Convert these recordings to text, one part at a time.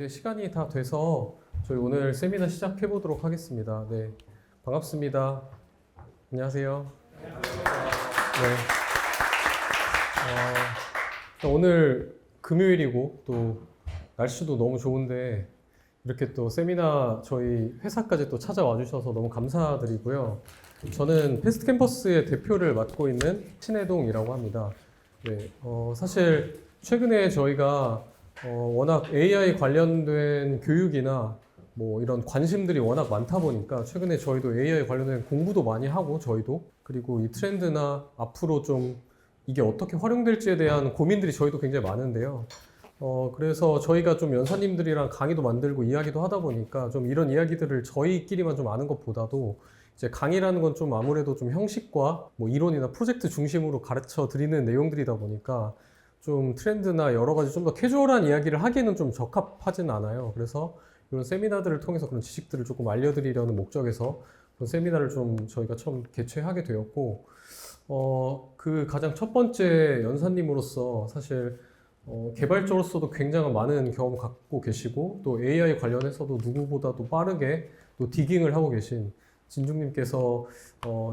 시간이 다 돼서 저희 오늘 세미나 시작해 보도록 하겠습니다. 네, 반갑습니다. 안녕하세요. 네, 오늘 금요일이고 또 날씨도 너무 좋은데 이렇게 또 세미나 저희 회사까지 또 찾아와 주셔서 너무 감사드리고요. 저는 패스트 캠퍼스의 대표를 맡고 있는 신혜동이라고 합니다. 네, 사실 최근에 저희가 워낙 AI 관련된 교육이나 뭐 이런 관심들이 워낙 많다 보니까 최근에 저희도 AI 관련된 공부도 많이 하고 저희도 그리고 이 트렌드나 앞으로 좀 이게 어떻게 활용될지에 대한 고민들이 저희도 굉장히 많은데요. 그래서 저희가 좀 연사님들이랑 강의도 만들고 이야기도 하다 보니까 좀 이런 이야기들을 저희끼리만 좀 아는 것보다도 이제 강의라는 건 좀 아무래도 좀 형식과 뭐 이론이나 프로젝트 중심으로 가르쳐 드리는 내용들이다 보니까 좀 트렌드나 여러 가지 좀 더 캐주얼한 이야기를 하기에는 좀 적합하진 않아요. 그래서 이런 세미나들을 통해서 그런 지식들을 조금 알려드리려는 목적에서 그런 세미나를 좀 저희가 처음 개최하게 되었고, 그 가장 첫 번째 연사님으로서 사실 개발자로서도 굉장한 많은 경험 갖고 계시고 또 AI 관련해서도 누구보다도 빠르게 또 디깅을 하고 계신 진중님께서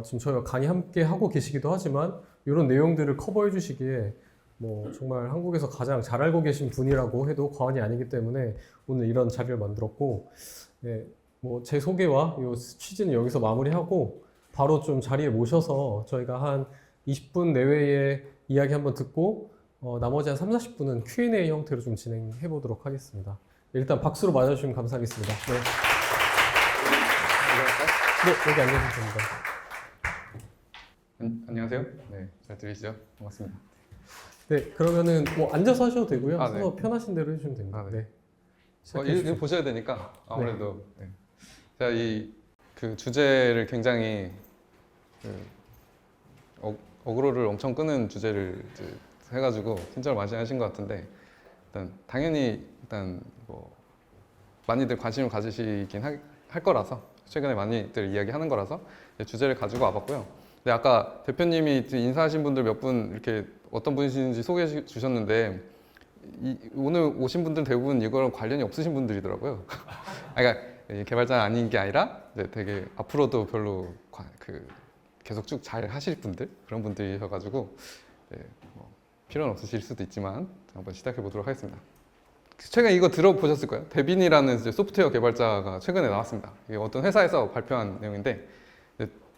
지금 저희가 강의 함께 하고 계시기도 하지만 이런 내용들을 커버해 주시기에 뭐 정말 한국에서 가장 잘 알고 계신 분이라고 해도 과언이 아니기 때문에 오늘 이런 자리를 만들었고, 네, 뭐 제 소개와 이 취지는 여기서 마무리하고 바로 좀 자리에 모셔서 저희가 한 20분 내외의 이야기 한번 듣고 나머지 한 3, 40분은 Q&A 형태로 좀 진행해 보도록 하겠습니다. 일단 박수로 맞아주시면 감사하겠습니다. 네. 네, 여기 앉아주시면 됩니다. 안녕하세요. 네, 잘 들리시죠? 반갑습니다. 네, 그러면은 뭐 앉아서 하셔도 되고요. 네. 서서 편하신 대로 해주시면 됩니다. 네. 네. 이거 보셔야 되니까 아무래도 네. 제가 그 주제를 굉장히 어그로를 엄청 끄는 주제를 이제 해가지고 친절을 많이 하신 것 같은데 일단 당연히 뭐 많이들 관심을 가지시긴 할 거라서 최근에 많이들 이야기하는 거라서 주제를 가지고 와봤고요. 근데 아까 대표님이 인사하신 분들 몇 분 이렇게 어떤 분이신지 소개해 주셨는데 오늘 오신 분들 대부분 이거랑 관련이 없으신 분들이더라고요. 그러니까 개발자 아닌 게 아니라 되게 앞으로도 별로 계속 쭉 잘 하실 분들 그런 분들이셔가지고 뭐 필요는 없으실 수도 있지만 한번 시작해 보도록 하겠습니다. 최근에 이거 들어보셨을 거예요. 데빈이라는 이제 소프트웨어 개발자가 최근에 나왔습니다. 이게 어떤 회사에서 발표한 내용인데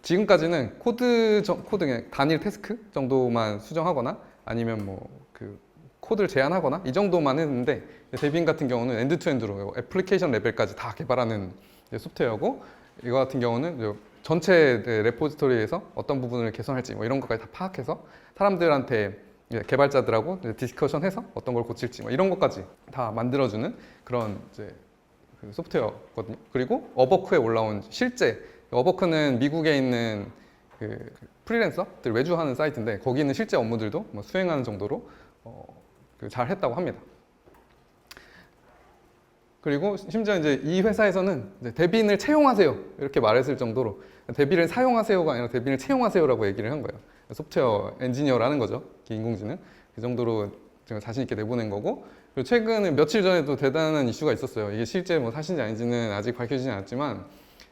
지금까지는 코드 그냥 단일 태스크 정도만 수정하거나 아니면 뭐 그 코드를 제안하거나 이 정도만 했는데 데빈 같은 경우는 엔드투엔드로 애플리케이션 레벨까지 다 개발하는 소프트웨어고 이거 같은 경우는 전체 레포지토리에서 어떤 부분을 개선할지 뭐 이런 것까지 다 파악해서 사람들한테 개발자들하고 디스커션해서 어떤 걸 고칠지 뭐 이런 것까지 다 만들어주는 그런 이제 그 소프트웨어거든요. 그리고 어버크에 올라온 실제 어버크는 미국에 있는 그 프리랜서들 외주하는 사이트인데 거기 있는 실제 업무들도 뭐 수행하는 정도로 잘 했다고 합니다. 그리고 심지어 이제 이 회사에서는 이제 데빈을 채용하세요 이렇게 말했을 정도로 데빈을 사용하세요가 아니라 데빈을 채용하세요라고 얘기를 한 거예요. 소프트웨어 엔지니어라는 거죠. 인공지능 그 정도로 제가 자신 있게 내보낸 거고 그리고 최근에 며칠 전에도 대단한 이슈가 있었어요. 이게 실제 뭐 사실인지 아닌지는 아직 밝혀지진 않았지만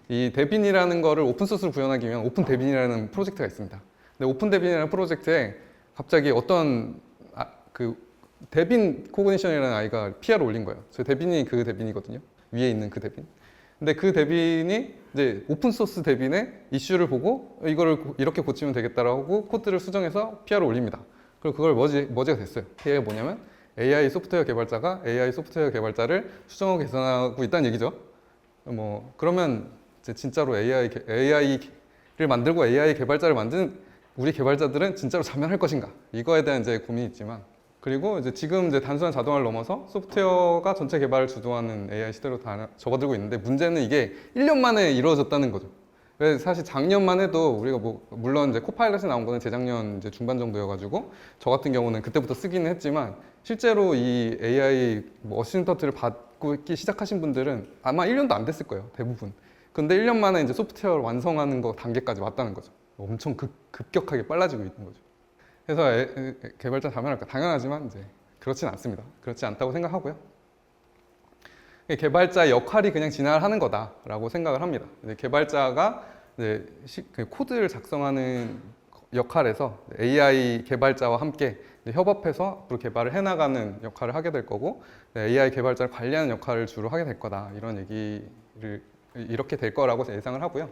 이 데빈이라는 거를 오픈소스로 구현하기 위한 오픈 데빈이라는 프로젝트가 있습니다. 근데 오픈 데빈이라는 프로젝트에 갑자기 어떤 그 데빈 코그니션이라는 아이가 PR을 올린 거예요. 저 데빈이 그 데빈이거든요. 위에 있는 그 데빈. 근데 그 데빈이 이제 오픈소스 데빈의 이슈를 보고 이거를 이렇게 고치면 되겠다라고 코드를 수정해서 PR을 올립니다. 그리고 그걸 머지가 됐어요. 이게 뭐냐면 AI 소프트웨어 개발자가 AI 소프트웨어 개발자를 수정하고 개선하고 있다는 얘기죠. 뭐 그러면 이제 진짜로 AI를 만들고 AI 개발자를 만든 우리 개발자들은 진짜로 자면할 것인가? 이거에 대한 이제 고민이 있지만 그리고 이제 지금 이제 단순한 자동화를 넘어서 소프트웨어가 전체 개발을 주도하는 AI 시대로 다 접어들고 있는데 문제는 이게 1년 만에 이루어졌다는 거죠. 왜 사실 작년만 해도 우리가 뭐 물론 이제 코파일럿이 나온 거는 재작년 이제 중반 정도여가지고 저 같은 경우는 그때부터 쓰기는 했지만 실제로 이 AI 뭐 어시스턴트를 받고 있기 시작하신 분들은 아마 1년도 안 됐을 거예요 대부분. 근데 1년 만에 이제 소프트웨어를 완성하는 거 단계까지 왔다는 거죠. 엄청 급격하게 빨라지고 있는 거죠. 그래서 개발자 자면할까? 당연하지만 이제 그렇진 않습니다. 그렇지 않다고 생각하고요. 개발자의 역할이 그냥 진화하는 거다라고 생각을 합니다. 이제 개발자가 이제 그 코드를 작성하는 역할에서 AI 개발자와 함께 이제 협업해서 앞으로 개발을 해나가는 역할을 하게 될 거고, AI 개발자를 관리하는 역할을 주로 하게 될 거다, 이런 얘기를 이렇게 될 거라고 예상을 하고요.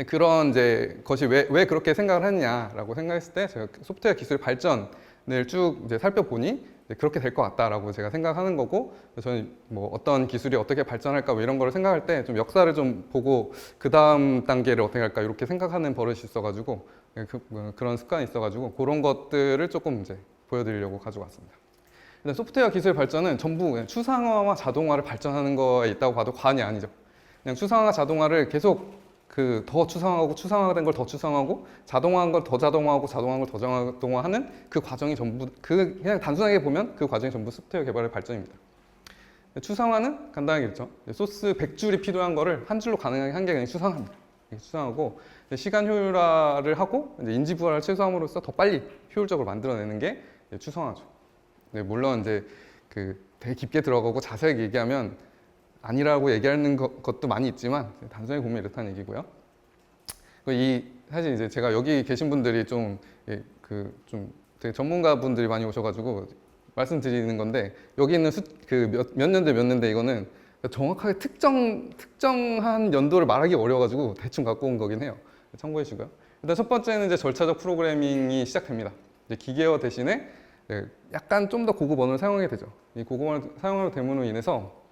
그런 이제 것이 왜 그렇게 생각을 했냐라고 생각했을 때, 제가 소프트웨어 기술 발전을 쭉 이제 살펴보니 그렇게 될 것 같다라고 제가 생각하는 거고, 저는 뭐 어떤 기술이 어떻게 발전할까 뭐 이런 거를 생각할 때 좀 역사를 좀 보고 그 다음 단계를 어떻게 할까 이렇게 생각하는 버릇이 있어가지고, 그런 습관이 있어가지고 그런 것들을 조금 이제 보여드리려고 가지고 왔습니다. 일단 소프트웨어 기술 발전은 전부 그냥 추상화와 자동화를 발전하는 거에 있다고 봐도 과언이 아니죠. 그냥 추상화 자동화를 계속 더 추상화된 걸 더 추상화하고, 자동화한 걸 더 자동화하고, 자동화한 걸 더 자동화하는 그 과정이 전부, 그냥 단순하게 보면 그 과정이 전부 소프트웨어 개발의 발전입니다. 추상화는 간단하게 그렇죠. 소스 100줄이 필요한 거를 한 줄로 가능하게 한 게 그냥 추상화입니다. 추상하고, 시간 효율화를 하고 이제 인지 부하를 최소함으로써 더 빨리 효율적으로 만들어내는 게 추상화죠. 물론 이제 되게 깊게 들어가고 자세하게 얘기하면 아니라고 얘기하는 것도 많이 있지만 단순하게 보면 이렇다는 얘기고요. 사실 이제 제가 여기 계신 분들이 좀 되게 전문가 분들이 많이 오셔가지고 말씀드리는 건데, 여기 있는 몇 년대 몇 년대 이거는 정확하게 특정한 연도를 말하기 어려워가지고 대충 갖고 온 거긴 해요. 참고해 주시고요. 일단 첫 번째는 이제 절차적 프로그래밍이 시작됩니다. 이제 기계어 대신에 약간 좀 더 고급 언어를 사용하게 되죠. 이 고급 언어를 사용하게 됨으로 인해서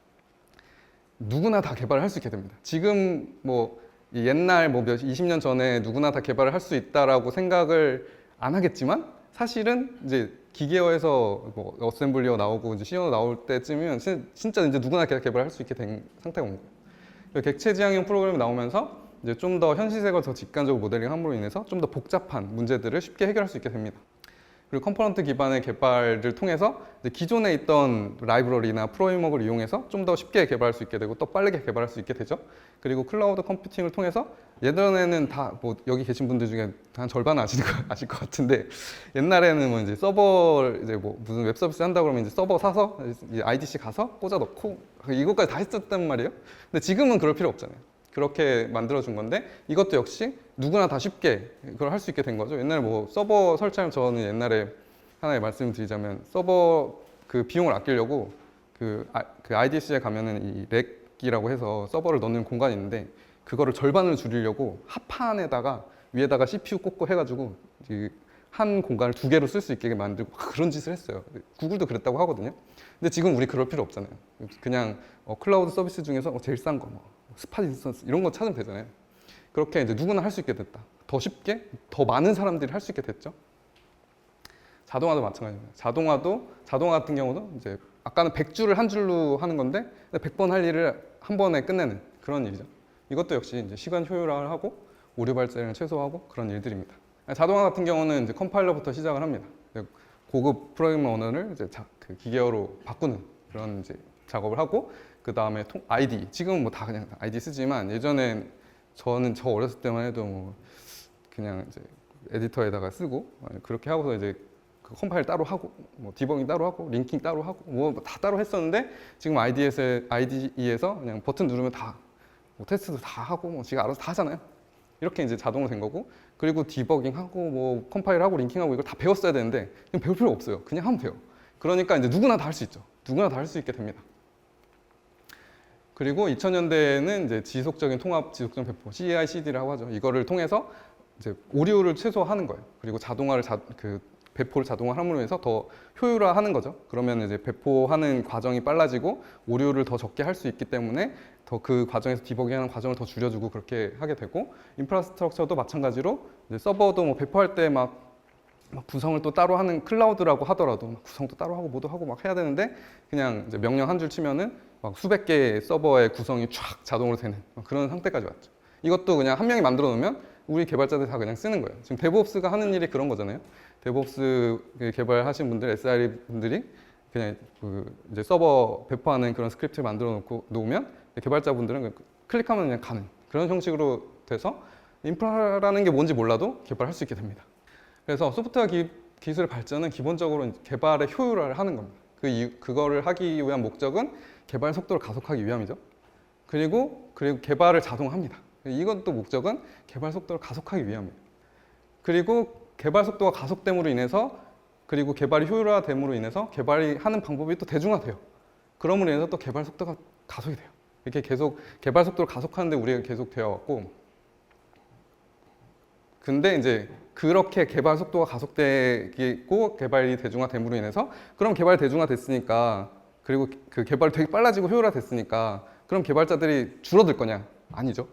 누구나 다 개발을 할 수 있게 됩니다. 지금 뭐 옛날 20년 전에 누구나 다 개발을 할 수 있다라고 생각을 안 하겠지만, 사실은 이제 기계어에서 뭐 어셈블리어 나오고 이제 C어 나올 때쯤이면 진짜 이제 누구나 개발을 할 수 있게 된 상태가 온 거예요. 객체 지향형 프로그램이 나오면서 이제 좀 더 현실색을 더 직관적으로 모델링함으로 인해서 좀 더 복잡한 문제들을 쉽게 해결할 수 있게 됩니다. 그리고 컴포넌트 기반의 개발을 통해서 이제 기존에 있던 라이브러리나 프레임워크를 이용해서 좀 더 쉽게 개발할 수 있게 되고 또 빠르게 개발할 수 있게 되죠. 그리고 클라우드 컴퓨팅을 통해서 예전에는 다 뭐 여기 계신 분들 중에 한 절반은 아실 것 같은데, 옛날에는 뭐 이제 서버 이제 뭐 무슨 웹 서비스 한다 그러면 이제 서버 사서 이제 IDC 가서 꽂아 넣고 이것까지 다 했었단 말이에요. 근데 지금은 그럴 필요 없잖아요. 그렇게 만들어준 건데, 이것도 역시 누구나 다 쉽게 그걸 할 수 있게 된 거죠. 옛날에 뭐 서버 설치하면, 저는 옛날에 하나의 말씀을 드리자면, 서버 그 비용을 아끼려고 그 IDC에 가면은 이 렉이라고 해서 서버를 넣는 공간이 있는데, 그거를 절반을 줄이려고 합판에다가 위에다가 CPU 꽂고 해가지고 한 공간을 2개로 쓸 수 있게 만들고 그런 짓을 했어요. 구글도 그랬다고 하거든요. 근데 지금 우리 그럴 필요 없잖아요. 그냥 클라우드 서비스 중에서 제일 싼 거, 스팟 인스턴스 이런 거 찾으면 되잖아요. 그렇게 이제 누구나 할 수 있게 됐다. 더 쉽게, 더 많은 사람들이 할 수 있게 됐죠. 자동화도 마찬가지입니다. 자동화 같은 경우도 이제 아까는 100줄을 한 줄로 하는 건데 100번 할 일을 한 번에 끝내는 그런 일이죠. 이것도 역시 이제 시간 효율화를 하고 오류 발생을 최소화하고 그런 일들입니다. 자동화 같은 경우는 이제 컴파일러부터 시작을 합니다. 고급 프로그래밍 언어를 이제 그 기계어로 바꾸는 그런 이제 작업을 하고, 그 다음에 ID, 지금은 뭐 다 그냥 ID 쓰지만 예전엔 저 어렸을 때만 해도 뭐 그냥 이제 에디터에다가 쓰고 그렇게 하고서 이제 그 컴파일 따로 하고 뭐 디버깅 따로 하고 링킹 따로 하고 뭐 다 따로 했었는데, 지금 IDE에서 그냥 버튼 누르면 다 뭐 테스트도 다 하고 뭐 지가 알아서 다 하잖아요. 이렇게 이제 자동으로 된 거고, 그리고 디버깅하고 뭐 컴파일하고 링킹하고 이걸 다 배웠어야 되는데 그냥 배울 필요 없어요. 그냥 하면 돼요. 그러니까 이제 누구나 다 할 수 있죠. 누구나 다 할 수 있게 됩니다. 그리고 2000년대에는 이제 지속적인 통합, 지속적인 배포, CI/CD라고 하죠. 이거를 통해서 이제 오류를 최소화하는 거예요. 그리고 자동화를 배포를 자동화함으로 해서 더 효율화하는 거죠. 그러면 이제 배포하는 과정이 빨라지고 오류를 더 적게 할 수 있기 때문에 더 그 과정에서 디버깅하는 과정을 더 줄여주고 그렇게 하게 되고, 인프라스트럭처도 마찬가지로 이제 서버도 뭐 배포할 때 막 구성을 또 따로 하는, 클라우드라고 하더라도 막 구성도 따로 하고 뭐도 하고 막 해야 되는데, 그냥 이제 명령 한 줄 치면은 막 수백 개의 서버의 구성이 쫙 자동으로 되는 그런 상태까지 왔죠. 이것도 그냥 한 명이 만들어 놓으면 우리 개발자들 다 그냥 쓰는 거예요. 지금 데브옵스가 하는 일이 그런 거잖아요. 데브옵스 개발하신 분들, SRE 분들이 그냥 이제 서버 배포하는 그런 스크립트를 만들어 놓으면 개발자분들은 클릭하면 그냥 가는 그런 형식으로 돼서 인프라라는 게 뭔지 몰라도 개발할 수 있게 됩니다. 그래서 소프트웨어 기술 발전은 기본적으로 개발의 효율화를 하는 겁니다. 그거를 하기 위한 목적은 개발 속도를 가속하기 위함이죠. 그리고 개발을 자동화합니다. 이건 또 목적은 개발 속도를 가속하기 위함이에요. 그리고 개발 속도가 가속됨으로 인해서 그리고 개발이 효율화됨으로 인해서 개발이 하는 방법이 또 대중화돼요. 그럼으로 인해서 또 개발 속도가 가속이 돼요. 이렇게 계속 개발 속도를 가속하는데 우리가 계속 되어 왔고, 근데 이제 그렇게 개발 속도가 가속되고 개발이 대중화됨으로 인해서 그럼 개발 대중화됐으니까 그리고 그 개발이 되게 빨라지고 효율화됐으니까 그럼 개발자들이 줄어들 거냐? 아니죠.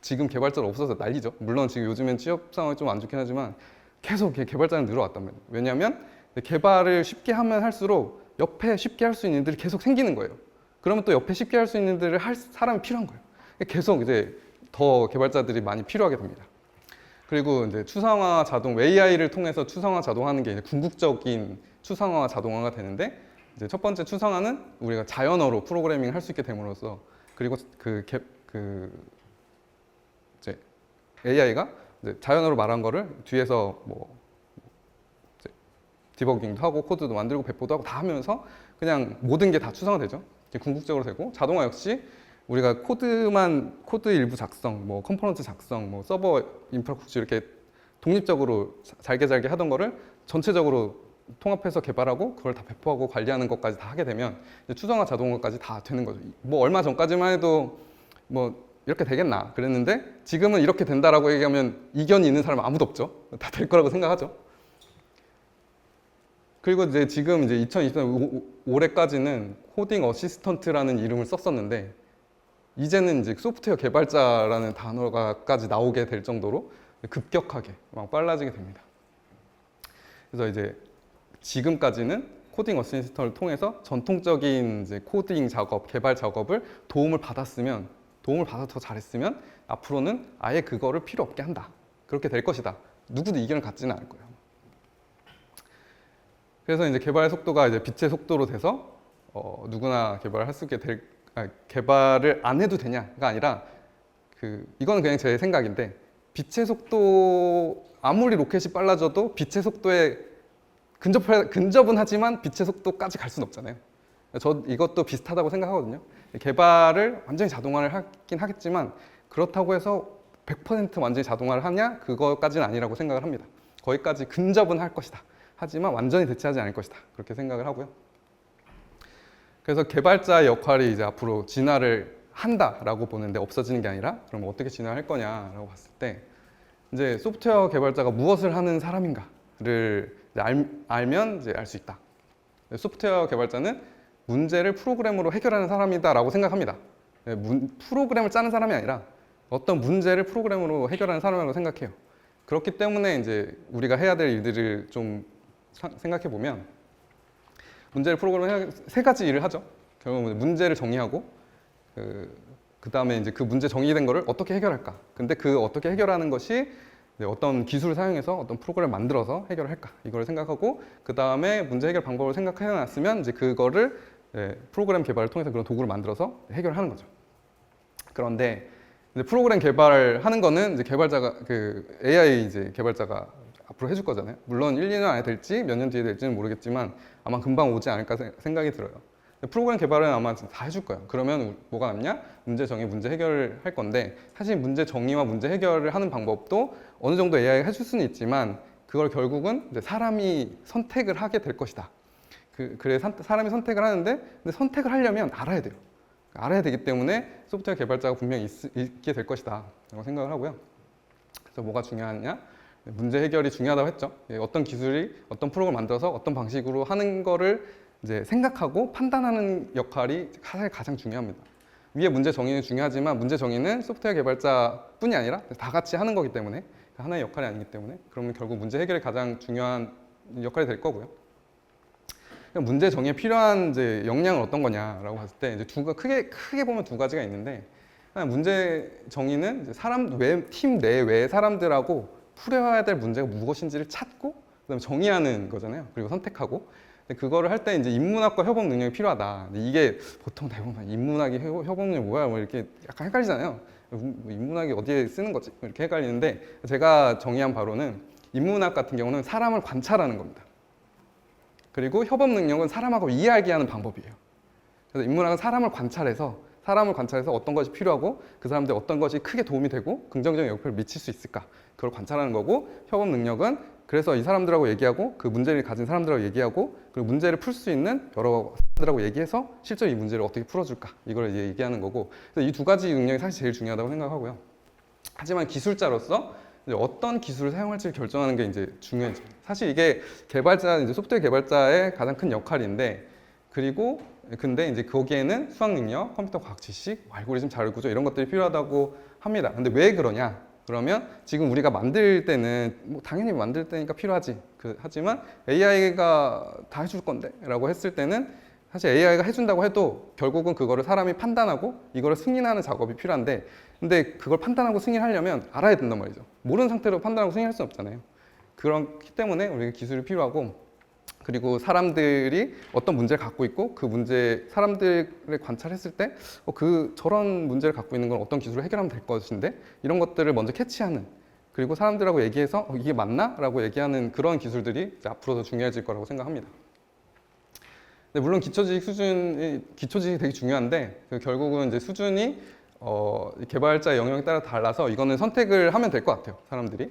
지금 개발자가 없어서 난리죠. 물론 지금 요즘엔 취업 상황이 좀 안 좋긴 하지만 계속 개발자는 늘어왔단 말이에요. 왜냐하면 개발을 쉽게 하면 할수록 옆에 쉽게 할 수 있는 일들이 계속 생기는 거예요. 그러면 또 옆에 쉽게 할 수 있는 일들을 할 사람이 필요한 거예요. 계속 이제 더 개발자들이 많이 필요하게 됩니다. 그리고 이제 추상화 자동, AI를 통해서 추상화 자동화하는 게 이제 궁극적인 추상화 자동화가 되는데, 이제 첫 번째 추상화는 우리가 자연어로 프로그래밍을 할 수 있게 됨으로써, 그리고 이제 AI가 이제 자연어로 말한 거를 뒤에서 뭐 이제 디버깅도 하고 코드도 만들고 배포도 하고 다 하면서 그냥 모든 게 다 추상화되죠. 이게 궁극적으로 되고, 자동화 역시 우리가 코드 일부 작성, 뭐 컴포넌트 작성, 뭐 서버 인프라struk처 이렇게 독립적으로 잘게 하던 거를 전체적으로 통합해서 개발하고 그걸 다 배포하고 관리하는 것까지 다 하게 되면 이제 추상화 자동화까지 다 되는 거죠. 뭐 얼마 전까지만 해도 뭐 이렇게 되겠나 그랬는데 지금은 이렇게 된다라고 얘기하면 이견이 있는 사람은 아무도 없죠. 다 될 거라고 생각하죠. 그리고 이제 지금 이제 2020년 올해까지는 코딩 어시스턴트라는 이름을 썼었는데, 이제는 이제 소프트웨어 개발자라는 단어가까지 나오게 될 정도로 급격하게 막 빨라지게 됩니다. 그래서 이제 지금까지는 코딩 어시스턴트를 통해서 전통적인 이제 코딩 작업, 개발 작업을 도움을 받아서 더 잘했으면 앞으로는 아예 그거를 필요 없게 한다. 그렇게 될 것이다. 누구도 이견을 갖지는 않을 거예요. 그래서 이제 개발 속도가 이제 빛의 속도로 돼서 누구나 개발을 할 수 있게 개발을 안 해도 되냐가 아니라 이거는 그냥 제 생각인데, 빛의 속도 아무리 로켓이 빨라져도 빛의 속도에 근접은 하지만 빛의 속도까지 갈 수는 없잖아요. 저 이것도 비슷하다고 생각하거든요. 개발을 완전히 자동화를 하긴 하겠지만 그렇다고 해서 100% 완전히 자동화를 하냐? 그거까지는 아니라고 생각을 합니다. 거기까지 근접은 할 것이다. 하지만 완전히 대체하지 않을 것이다. 그렇게 생각을 하고요. 그래서 개발자의 역할이 이제 앞으로 진화를 한다라고 보는데, 없어지는 게 아니라 그럼 어떻게 진화할 거냐라고 봤을 때, 이제 소프트웨어 개발자가 무엇을 하는 사람인가를 이제 알면 이제 알 수 있다. 소프트웨어 개발자는 문제를 프로그램으로 해결하는 사람이다라고 생각합니다. 프로그램을 짜는 사람이 아니라 어떤 문제를 프로그램으로 해결하는 사람이라고 생각해요. 그렇기 때문에 이제 우리가 해야 될 일들을 좀 생각해 보면, 문제를 프로그램을 세 가지 일을 하죠. 결국은 문제를 정의하고 그 다음에 이제 그 문제 정의된 거를 어떻게 해결할까. 근데 그 어떻게 해결하는 것이 어떤 기술을 사용해서 어떤 프로그램을 만들어서 해결할까. 이걸 생각하고 그 다음에 문제 해결 방법을 생각해 놨으면 이제 그거를 프로그램 개발을 통해서 그런 도구를 만들어서 해결하는 거죠. 그런데 이제 프로그램 개발을 하는 거는 이제 AI 이제 개발자가 앞으로 해줄 거잖아요. 물론 1, 2년 안에 될지 몇 년 뒤에 될지는 모르겠지만 아마 금방 오지 않을까 생각이 들어요. 프로그램 개발은 아마 다 해줄 거예요. 그러면 뭐가 남냐? 문제 정의, 문제 해결을 할 건데, 사실 문제 정의와 문제 해결을 하는 방법도 어느 정도 AI가 해줄 수는 있지만 그걸 결국은 이제 사람이 선택을 하게 될 것이다. 그래 사람이 선택을 하는데, 근데 선택을 하려면 알아야 돼요. 알아야 되기 때문에 소프트웨어 개발자가 분명히 있게 될 것이다 라고 생각을 하고요. 그래서 뭐가 중요하냐? 문제 해결이 중요하다고 했죠. 어떤 기술이 어떤 프로그램을 만들어서 어떤 방식으로 하는 거를 이제 생각하고 판단하는 역할이 가장 중요합니다. 위에 문제 정의는 중요하지만 문제 정의는 소프트웨어 개발자뿐이 아니라 다 같이 하는 거기 때문에, 하나의 역할이 아니기 때문에, 그러면 결국 문제 해결이 가장 중요한 역할이 될 거고요. 문제 정의에 필요한 이제 역량은 어떤 거냐라고 봤을 때, 이제 크게 보면 두 가지가 있는데, 문제 정의는 이제 팀 내외 사람들하고 풀어야 될 문제가 무엇인지를 찾고 그다음에 정의하는 거잖아요. 그리고 선택하고. 근데 그거를 할 때 이제 인문학과 협업 능력이 필요하다. 근데 이게 보통 대부분 인문학이 협업 능력이 뭐야? 뭐 이렇게 약간 헷갈리잖아요. 인문학이 어디에 쓰는 거지? 이렇게 헷갈리는데, 제가 정의한 바로는 인문학 같은 경우는 사람을 관찰하는 겁니다. 그리고 협업 능력은 사람하고 이야기하는 방법이에요. 그래서 인문학은 사람을 관찰해서 어떤 것이 필요하고 그 사람들 어떤 것이 크게 도움이 되고 긍정적인 영향을 미칠 수 있을까 그걸 관찰하는 거고, 협업 능력은 그래서 이 사람들하고 얘기하고 그 문제를 가진 사람들하고 얘기하고 그리고 문제를 풀 수 있는 여러 사람들하고 얘기해서 실제로 이 문제를 어떻게 풀어줄까 이걸 이제 얘기하는 거고, 그래서 이 두 가지 능력이 사실 제일 중요하다고 생각하고요. 하지만 기술자로서 이제 어떤 기술을 사용할지를 결정하는 게 이제 중요해집니다. 사실 이게 이제 소프트웨어 개발자의 가장 큰 역할인데, 그리고 근데 이제 거기에는 수학 능력, 컴퓨터 과학 지식, 알고리즘 자료 구조 이런 것들이 필요하다고 합니다. 근데 왜 그러냐? 그러면 지금 우리가 만들 때는 뭐 당연히 만들 때니까 필요하지. 하지만 AI가 다 해줄 건데라고 했을 때는 사실 AI가 해준다고 해도 결국은 그거를 사람이 판단하고 이거를 승인하는 작업이 필요한데, 근데 그걸 판단하고 승인하려면 알아야 된단 말이죠. 모르는 상태로 판단하고 승인할 수는 없잖아요. 그렇기 때문에 우리가 기술이 필요하고, 그리고 사람들이 어떤 문제를 갖고 있고 그 문제 사람들을 관찰했을 때 저런 문제를 갖고 있는 건 어떤 기술을 해결하면 될 것인데 이런 것들을 먼저 캐치하는, 그리고 사람들하고 얘기해서 이게 맞나? 라고 얘기하는 그런 기술들이 이제 앞으로 더 중요해질 거라고 생각합니다. 근데 물론 기초지식이 되게 중요한데 결국은 이제 수준이 개발자의 영역에 따라 달라서 이거는 선택을 하면 될 것 같아요, 사람들이.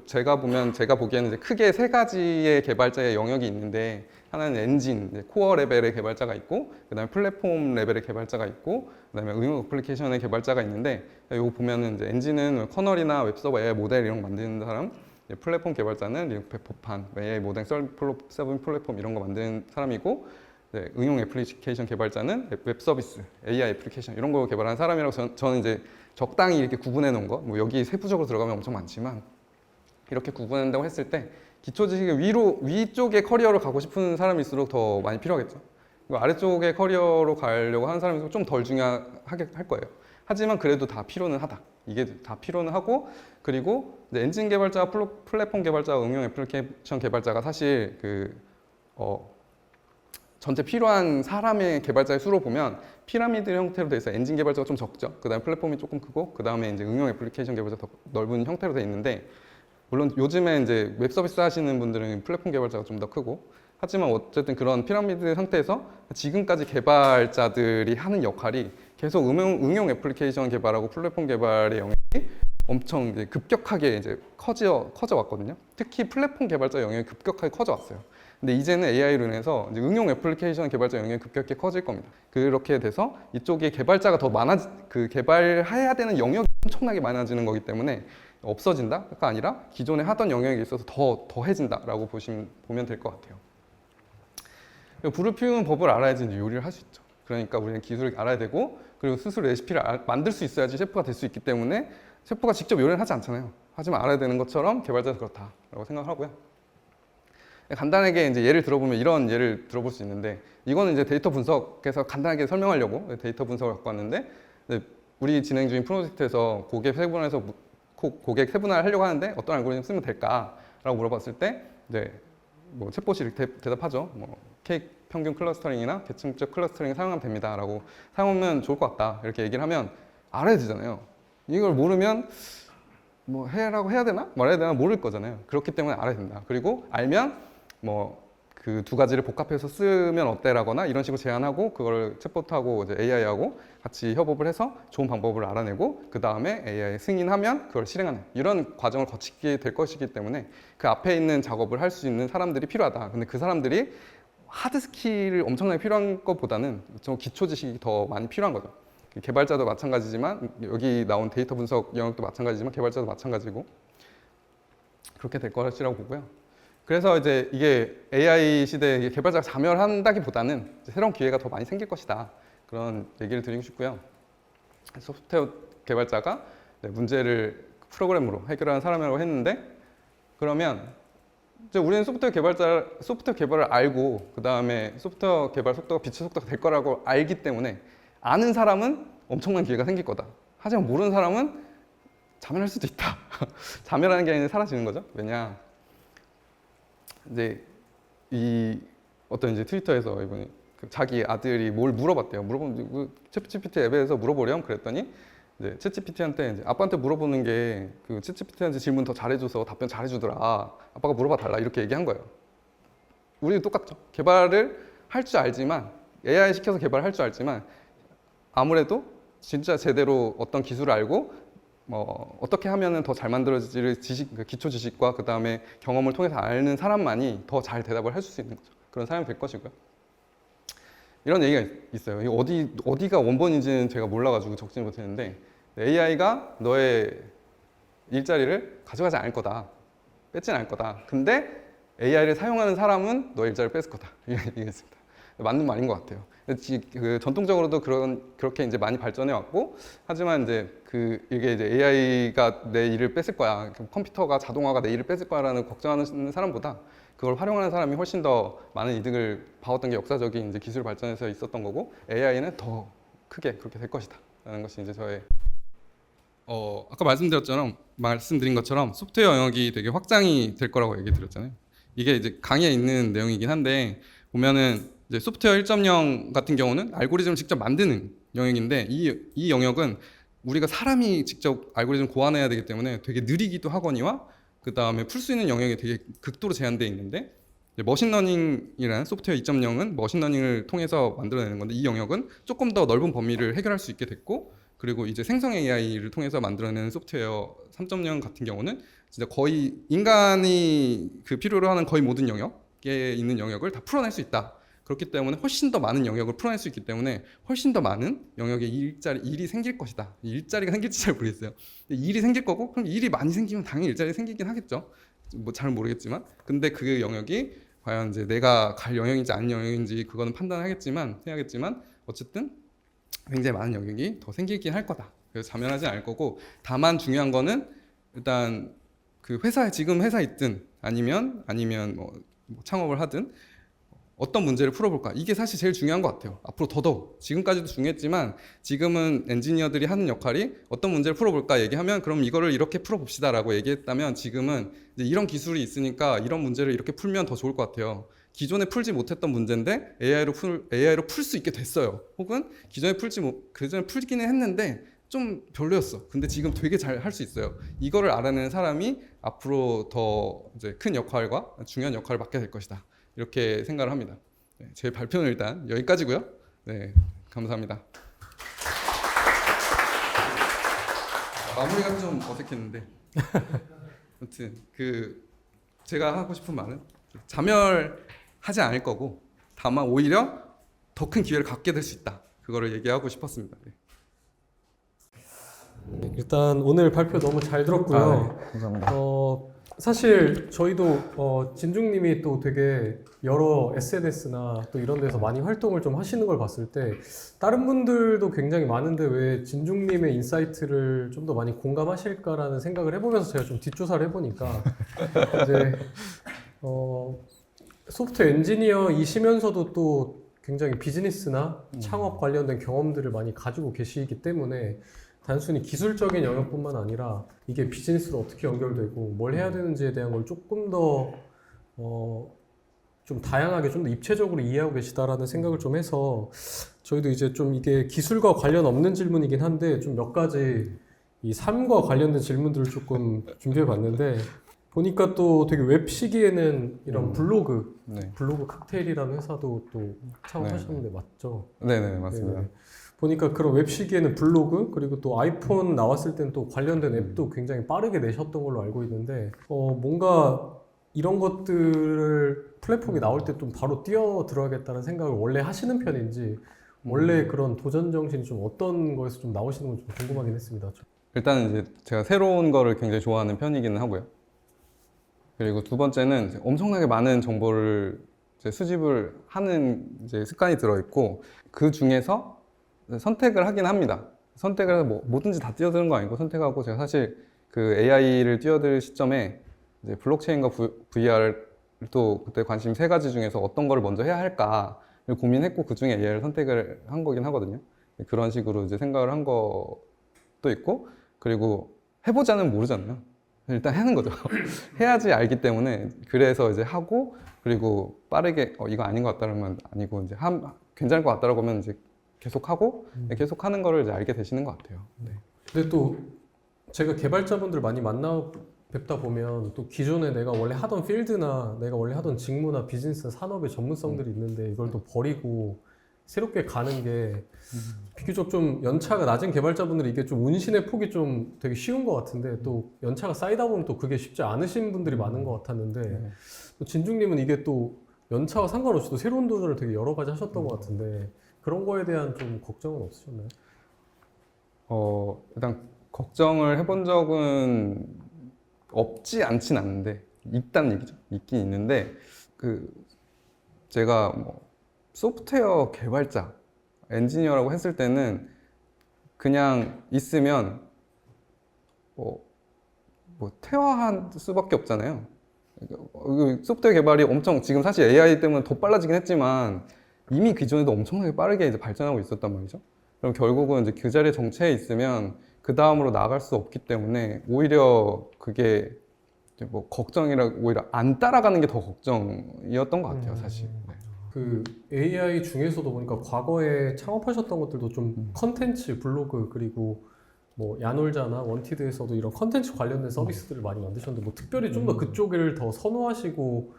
제가 보기에는 이제 크게 세 가지의 개발자의 영역이 있는데, 하나는 엔진, 코어 레벨의 개발자가 있고, 그다음에 플랫폼 레벨의 개발자가 있고, 그다음에 응용 어플리케이션의 개발자가 있는데, 이거 보면은 이제 엔진은 커널이나 웹서버 AI 모델 이런 거 만드는 사람, 플랫폼 개발자는 리눅스 페퍼판, AI 모델 서브 플랫폼 이런 거 만드는 사람이고, 응용 애플리케이션 개발자는 웹 서비스, AI 애플리케이션 이런 거 개발하는 사람이라고 저는 이제 적당히 이렇게 구분해 놓은 거, 뭐 여기 세부적으로 들어가면 엄청 많지만 이렇게 구분한다고 했을 때 기초 지식의 위쪽의 커리어로 가고 싶은 사람일수록 더 많이 필요하겠죠. 아래쪽의 커리어로 가려고 하는 사람일수록 좀 덜 중요하게 할 거예요. 하지만 그래도 다 필요는 하다. 이게 다 필요는 하고, 그리고 이제 엔진 개발자, 플랫폼 개발자, 응용 애플리케이션 개발자가 사실 전체 필요한 사람의 개발자의 수로 보면 피라미드 형태로 돼 있어요. 엔진 개발자가 좀 적죠. 그 다음에 플랫폼이 조금 크고, 그 다음에 이제 응용 애플리케이션 개발자 더 넓은 형태로 돼 있는데, 물론 요즘에 이제 웹 서비스 하시는 분들은 플랫폼 개발자가 좀 더 크고, 하지만 어쨌든 그런 피라미드 상태에서 지금까지 개발자들이 하는 역할이 계속 응용 애플리케이션 개발하고 플랫폼 개발의 영역이 엄청 이제 급격하게 이제 커져 왔거든요. 특히 플랫폼 개발자 영역이 급격하게 커져 왔어요. 근데 이제는 AI로 인해서 이제 응용 애플리케이션 개발자 영역이 급격히 커질 겁니다. 그렇게 돼서 이쪽에 개발자가 더 개발해야 되는 영역이 엄청나게 많아지는 거기 때문에 없어진다가 아니라 기존에 하던 영역에 있어서 더해진다라고 보면 될 것 같아요. 불을 피우는 법을 알아야지 이제 요리를 할 수 있죠. 그러니까 우리는 기술을 알아야 되고, 그리고 스스로 레시피를 만들 수 있어야지 셰프가 될 수 있기 때문에 셰프가 직접 요리를 하지 않잖아요. 하지만 알아야 되는 것처럼 개발자도 그렇다라고 생각하고요. 간단하게 이제 예를 들어보면 이런 예를 들어볼 수 있는데, 이거는 이제 데이터 분석에서 간단하게 설명하려고 데이터 분석을 갖고 왔는데, 우리 진행 중인 프로젝트에서 고객 세분화를 하려고 하는데 어떤 알고리즘 쓰면 될까라고 물어봤을 때 이제 뭐 챗봇이 이렇게 대답하죠. 뭐 K 평균 클러스터링이나 계층적 클러스터링 사용하면 됩니다라고 사용하면 좋을 것 같다 이렇게 얘기를 하면 알아야 되잖아요. 이걸 모르면 뭐 해야 되나 말아야 되나 모를 거잖아요. 그렇기 때문에 알아야 된다. 그리고 알면 뭐 그 두 가지를 복합해서 쓰면 어때라거나 이런 식으로 제안하고, 그걸 챗봇하고 이제 AI하고 같이 협업을 해서 좋은 방법을 알아내고, 그 다음에 AI 승인하면 그걸 실행하는 이런 과정을 거치게 될 것이기 때문에 그 앞에 있는 작업을 할 수 있는 사람들이 필요하다. 근데 그 사람들이 하드 스킬을 엄청나게 필요한 것보다는 좀 기초 지식이 더 많이 필요한 거죠. 개발자도 마찬가지지만, 여기 나온 데이터 분석 영역도 마찬가지지만 개발자도 마찬가지고, 그렇게 될 것이라고 보고요. 그래서 이제 이게 AI 시대에 개발자가 자멸한다기보다는 새로운 기회가 더 많이 생길 것이다. 그런 얘기를 드리고 싶고요. 소프트웨어 개발자가 문제를 프로그램으로 해결하는 사람이라고 했는데, 그러면 이제 우리는 소프트웨어 개발을 알고, 그 다음에 소프트웨어 개발 속도가 빛의 속도가 될 거라고 알기 때문에 아는 사람은 엄청난 기회가 생길 거다. 하지만 모르는 사람은 자멸할 수도 있다. 자멸하는 게 아니라 사라지는 거죠. 왜냐? 이제 어떤 이제 트위터에서 이번에 자기 아들이 뭘 물어봤대요. 물어보면 챗GPT 앱에서 물어보렴 그랬더니 이제 챗GPT한테 이제 아빠한테 물어보는 게 그 챗GPT한테 질문 더 잘해줘서 답변 잘해주더라. 아빠가 물어봐 달라 이렇게 얘기한 거예요. 우리도 똑같죠. 개발을 할 줄 알지만 AI 시켜서 개발할 줄 알지만 아무래도 진짜 제대로 어떤 기술을 알고 어떻게 하면은 더 잘 만들어질지 지식, 그 기초 지식과 그 다음에 경험을 통해서 아는 사람만이 더 잘 대답을 해줄 수 있는 거죠. 그런 사람이 될 것이고요. 이런 얘기가 있어요. 이거 어디가 원본인지는 제가 몰라가지고 적지 못했는데 AI가 너의 일자리를 가져가지 않을 거다. 뺏진 않을 거다. 근데 AI를 사용하는 사람은 너의 일자리를 뺏을 거다. 이게 있습니다. 맞는 말인 것 같아요. 그 전통적으로도 그렇게 이제 많이 발전해 왔고, 하지만 이제 이게 이제 AI가 내 일을 뺏을 거야, 컴퓨터가 자동화가 내 일을 뺏을 거야라는 걱정하는 사람보다 그걸 활용하는 사람이 훨씬 더 많은 이득을 봐왔던 게 역사적인 이제 기술 발전에서 있었던 거고, AI는 더 크게 그렇게 될 것이다라는 것이 이제 저의 아까 말씀드린 것처럼 소프트웨어 영역이 되게 확장이 될 거라고 얘기 드렸잖아요. 이게 이제 강의에 있는 내용이긴 한데 보면은 이제 소프트웨어 1.0 같은 경우는 알고리즘을 직접 만드는 영역인데 이 영역은 우리가 사람이 직접 알고리즘 고안해야 되기 때문에 되게 느리기도 하거니와 그 다음에 풀 수 있는 영역이 되게 극도로 제한되어 있는데 머신러닝이라는 소프트웨어 2.0은 머신러닝을 통해서 만들어내는 건데 이 영역은 조금 더 넓은 범위를 해결할 수 있게 됐고 그리고 이제 생성 AI를 통해서 만들어내는 소프트웨어 3.0 같은 경우는 진짜 거의 인간이 그 필요로 하는 거의 모든 영역에 있는 영역을 다 풀어낼 수 있다. 그렇기 때문에 훨씬 더 많은 영역을 풀어낼 수 있기 때문에 훨씬 더 많은 영역의 일이 생길 것이다. 일자리가 생길지 잘 모르겠어요. 일이 생길 거고 그럼 일이 많이 생기면 당연히 일자리 생기긴 하겠죠. 뭐 잘 모르겠지만 근데 그 영역이 과연 이제 내가 갈 영역인지 아닌 영역인지 그거는 판단하겠지만 해야겠지만 어쨌든 굉장히 많은 영역이 더 생기긴 할 거다. 그래서 자멸하지 않을 거고 다만 중요한 거는 일단 그 지금 회사에 있든 아니면 뭐 창업을 하든 어떤 문제를 풀어볼까 이게 사실 제일 중요한 것 같아요. 앞으로 더더욱 지금까지도 중요했지만 지금은 엔지니어들이 하는 역할이 어떤 문제를 풀어볼까 얘기하면 그럼 이거를 이렇게 풀어봅시다 라고 얘기했다면 지금은 이제 이런 기술이 있으니까 이런 문제를 이렇게 풀면 더 좋을 것 같아요. 기존에 풀지 못했던 문제인데 AI로 풀 수 있게 됐어요. 혹은 기존에 풀기는 했는데 좀 별로였어. 근데 지금 되게 잘 할 수 있어요. 이거를 알아내는 사람이 앞으로 더 이제 큰 역할과 중요한 역할을 맡게 될 것이다. 이렇게 생각을 합니다. 네, 제 발표는 일단 여기까지고요. 네, 감사합니다. 마무리가 좀 어색했는데 아무튼 제가 하고 싶은 말은 자멸하지 않을 거고 다만 오히려 더 큰 기회를 갖게 될 수 있다. 그거를 얘기하고 싶었습니다. 네. 네, 일단 오늘 발표 너무 잘 들었고요. 네, 감사합니다. 사실 저희도 진중님이 또 되게 여러 SNS나 또 이런 데서 많이 활동을 좀 하시는 걸 봤을 때 다른 분들도 굉장히 많은데 왜 진중님의 인사이트를 좀 더 많이 공감하실까라는 생각을 해보면서 제가 좀 뒷조사를 해보니까 이제 소프트웨어 엔지니어이시면서도 또 굉장히 비즈니스나 창업 관련된 경험들을 많이 가지고 계시기 때문에 단순히 기술적인 영역뿐만 아니라 이게 비즈니스로 어떻게 연결되고 뭘 해야 되는지에 대한 걸 조금 더 좀 다양하게 좀 더 입체적으로 이해하고 계시다라는 생각을 좀 해서 저희도 이제 좀 이게 기술과 관련 없는 질문이긴 한데 좀 몇 가지 이 삶과 관련된 질문들을 조금 준비해 봤는데 보니까 또 되게 웹 시기에는 이런 블로그 칵테일이라는 회사도 또 창업하셨는데 맞죠? 네네 맞습니다. 네네. 보니까 그런 웹 시기에는 블로그 그리고 또 아이폰 나왔을 때는 또 관련된 앱도 굉장히 빠르게 내셨던 걸로 알고 있는데 뭔가 이런 것들을 플랫폼이 나올 때 좀 바로 뛰어 들어야겠다는 생각을 원래 하시는 편인지 원래 그런 도전 정신이 좀 어떤 거에서 좀 나오시는 건지 좀 궁금하긴 했습니다. 일단은 이제 제가 새로운 거를 굉장히 좋아하는 편이기는 하고요. 그리고 두 번째는 이제 엄청나게 많은 정보를 이제 수집을 하는 이제 습관이 들어있고 그 중에서 선택을 하긴 합니다. 선택을 해서 뭐든지 다 뛰어드는 거 아니고 선택하고 제가 사실 그 AI를 뛰어들 시점에 이제 블록체인과 VR도 그때 관심 세 가지 중에서 어떤 거를 먼저 해야 할까 고민했고 그 중에 AI를 선택을 한 거긴 하거든요. 그런 식으로 이제 생각을 한 것도 있고 그리고 해보자는 모르잖아요. 일단 하는 거죠. 해야지 알기 때문에 그래서 이제 하고 그리고 빠르게 이거 아닌 것 같다 그러면 아니고 이제 괜찮을 것 같다라고 하면 이제 계속하고 계속 하는 거를 이제 알게 되시는 것 같아요. 네. 근데 또 제가 개발자분들 많이 만나 뵙다 보면 또 기존에 내가 원래 하던 필드나 내가 원래 하던 직무나 비즈니스 산업의 전문성들이 있는데 이걸 또 버리고 새롭게 가는 게 비교적 좀 연차가 낮은 개발자분들이 이게 좀 운신의 폭이 좀 되게 쉬운 것 같은데 또 연차가 쌓이다 보면 또 그게 쉽지 않으신 분들이 많은 것 같았는데 또 진중님은 이게 또 연차와 상관없이 또 새로운 도전을 되게 여러 가지 하셨던 것 같은데 그런 거에 대한 좀 걱정은 없으셨나요? 일단 걱정을 해본 적은 없지 않진 않은데 있다는 얘기죠. 있긴 있는데 그 제가 뭐 소프트웨어 개발자, 엔지니어라고 했을 때는 그냥 있으면 뭐 퇴화할 수밖에 없잖아요. 소프트웨어 개발이 엄청 지금 사실 AI 때문에 더 빨라지긴 했지만 이미 기존에도 엄청나게 빠르게 이제 발전하고 있었단 말이죠. 그럼 결국은 이제 그 자리에 정체해 있으면 그 다음으로 나아갈 수 없기 때문에 오히려 그게 이제 뭐 걱정이라 오히려 안 따라가는 게 더 걱정이었던 것 같아요, 사실. 네. 그 AI 중에서도 보니까 과거에 창업하셨던 것들도 좀 컨텐츠, 블로그 그리고 뭐 야놀자나 원티드에서도 이런 컨텐츠 관련된 서비스들을 많이 만드셨는데 뭐 특별히 좀 더 그쪽을 더 선호하시고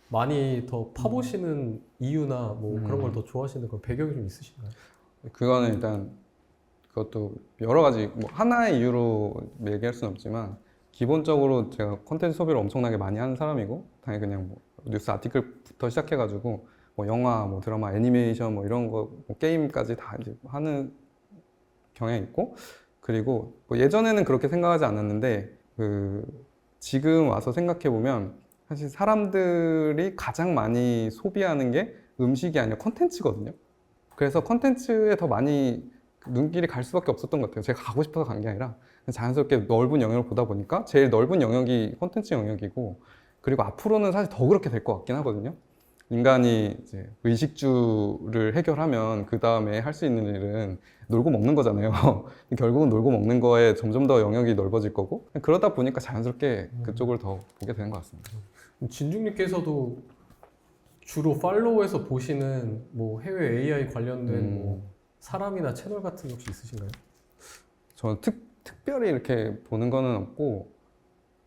많이 더 파보시는 이유나 뭐 그런 걸 더 좋아하시는 그런 배경이 좀 있으신가요? 그거는 일단 그것도 여러 가지 뭐 하나의 이유로 얘기할 수는 없지만 기본적으로 제가 콘텐츠 소비를 엄청나게 많이 하는 사람이고 당연히 그냥 뭐 뉴스 아티클부터 시작해가지고 뭐 영화, 뭐 드라마, 애니메이션 뭐 이런 거, 뭐 게임까지 다 이제 하는 경향이 있고 그리고 뭐 예전에는 그렇게 생각하지 않았는데 그 지금 와서 생각해 보면 사실 사람들이 가장 많이 소비하는 게 음식이 아니라 콘텐츠거든요. 그래서 콘텐츠에 더 많이 눈길이 갈 수밖에 없었던 것 같아요. 제가 가고 싶어서 간 게 아니라 자연스럽게 넓은 영역을 보다 보니까 제일 넓은 영역이 콘텐츠 영역이고 그리고 앞으로는 사실 더 그렇게 될 것 같긴 하거든요. 인간이 이제 의식주를 해결하면 그 다음에 할 수 있는 일은 놀고 먹는 거잖아요. 결국은 놀고 먹는 거에 점점 더 영역이 넓어질 거고 그러다 보니까 자연스럽게 그쪽을 더 보게 되는 것 같습니다. 진중님께서도 주로 팔로우해서 보시는 뭐 해외 AI 관련된 뭐 사람이나 채널 같은 게 혹시 있으신가요? 저는 특별히 이렇게 보는 거는 없고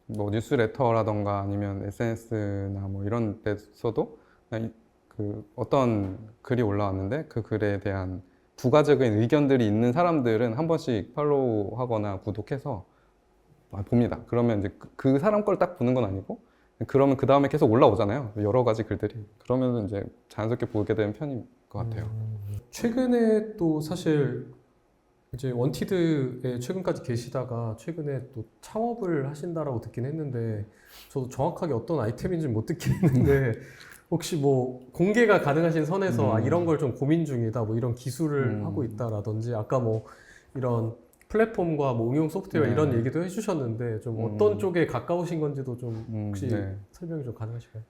뭐 뉴스레터라던가 아니면 SNS나 뭐 이런 데서도 그냥 그 어떤 글이 올라왔는데 그 글에 대한 부가적인 의견들이 있는 사람들은 한 번씩 팔로우하거나 구독해서 봅니다. 그러면 이제 그 사람 걸 딱 보는 건 아니고 그러면 그 다음에 계속 올라오잖아요. 여러 가지 글들이. 그러면 이제 자연스럽게 보게 되는 편인 것 같아요. 최근에 또 사실 이제 원티드에 최근까지 계시다가 최근에 또 창업을 하신다라고 듣긴 했는데 저도 정확하게 어떤 아이템인지는 못 듣긴 했는데 혹시 뭐 공개가 가능하신 선에서 이런 걸 좀 고민 중이다 뭐 이런 기술을 하고 있다라든지 아까 뭐 이런 플랫폼과 뭐 응용 소프트웨어 네. 이런 얘기도 해주셨는데 좀 어떤 쪽에 가까우신 건지도 좀 혹시 네. 설명이 좀 가능하실까요?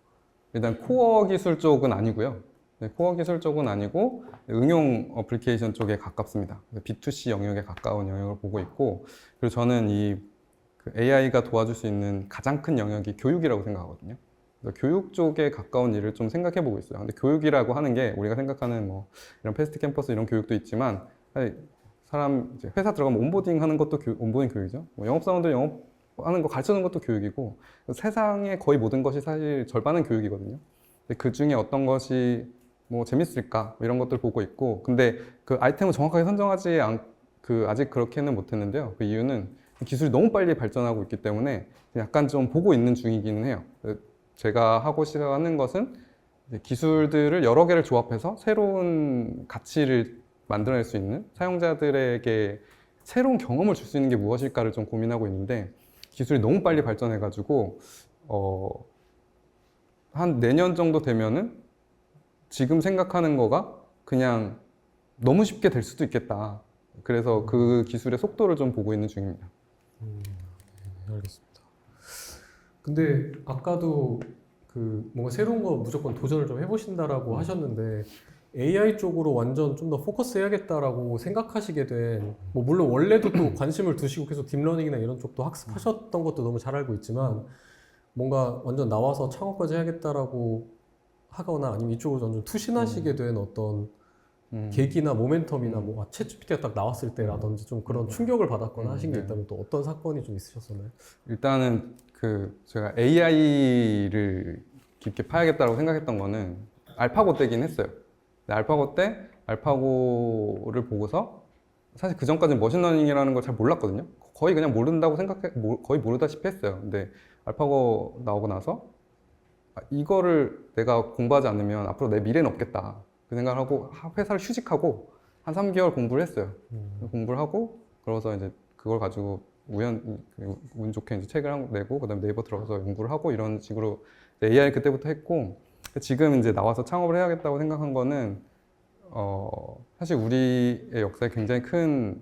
일단 코어 기술 쪽은 아니고요. 네, 코어 기술 쪽은 아니고 응용 어플리케이션 쪽에 가깝습니다. B2C 영역에 가까운 영역을 보고 있고 그리고 저는 그 AI가 도와줄 수 있는 가장 큰 영역이 교육이라고 생각하거든요. 그래서 교육 쪽에 가까운 일을 좀 생각해 보고 있어요. 근데 교육이라고 하는 게 우리가 생각하는 뭐 이런 패스트 캠퍼스 이런 교육도 있지만 사람 이제 회사 들어가면 온보딩 하는 것도 온보딩 교육이죠. 뭐 영업사원들 영업하는 거 가르치는 것도 교육이고 세상의 거의 모든 것이 사실 절반은 교육이거든요. 근데 그 중에 어떤 것이 뭐 재밌을까 뭐 이런 것들 보고 있고 근데 그 아이템을 정확하게 선정하지 아직 그렇게는 못했는데요. 그 이유는 기술이 너무 빨리 발전하고 있기 때문에 약간 좀 보고 있는 중이기는 해요. 제가 하고 싶어하는 것은 기술들을 여러 개를 조합해서 새로운 가치를 만들어낼 수 있는 사용자들에게 새로운 경험을 줄 수 있는 게 무엇일까를 좀 고민하고 있는데 기술이 너무 빨리 발전해가지고 한 내년 정도 되면은 지금 생각하는 거가 그냥 너무 쉽게 될 수도 있겠다. 그래서 그 기술의 속도를 좀 보고 있는 중입니다. 네, 알겠습니다. 근데 아까도 그 뭔가 새로운 거 무조건 도전을 좀 해보신다라고 하셨는데 AI 쪽으로 완전 좀 더 포커스 해야겠다라고 생각하시게 된 뭐 물론 원래도 또 관심을 두시고 계속 딥러닝이나 이런 쪽도 학습하셨던 것도 너무 잘 알고 있지만 뭔가 완전 나와서 창업까지 해야겠다라고 하거나 아니면 이쪽으로 완전 투신하시게 된 어떤 계기나 모멘텀이나 뭐 챗GPT가 딱 나왔을 때라든지 좀 그런 충격을 받았거나 하신 게 네. 있다면 또 어떤 사건이 좀 있으셨었나요? 일단은 제가 AI를 깊게 파야겠다고 생각했던 거는 알파고 때긴 했어요. 알파고 때 알파고를 보고서 사실 그 전까지는 머신러닝이라는 걸 잘 몰랐거든요. 거의 그냥 모른다고 거의 모르다시피 했어요. 근데 알파고 나오고 나서 이거를 내가 공부하지 않으면 앞으로 내 미래는 없겠다. 그 생각을 하고 회사를 휴직하고 한 3개월 공부를 했어요. 공부를 하고 그러고서 이제 그걸 가지고 운 좋게 이제 책을 내고 그다음에 네이버 들어가서 연구를 하고 이런 식으로 AI 그때부터 했고 지금 이제 나와서 창업을 해야겠다고 생각한 거는 사실 우리의 역사에 굉장히 큰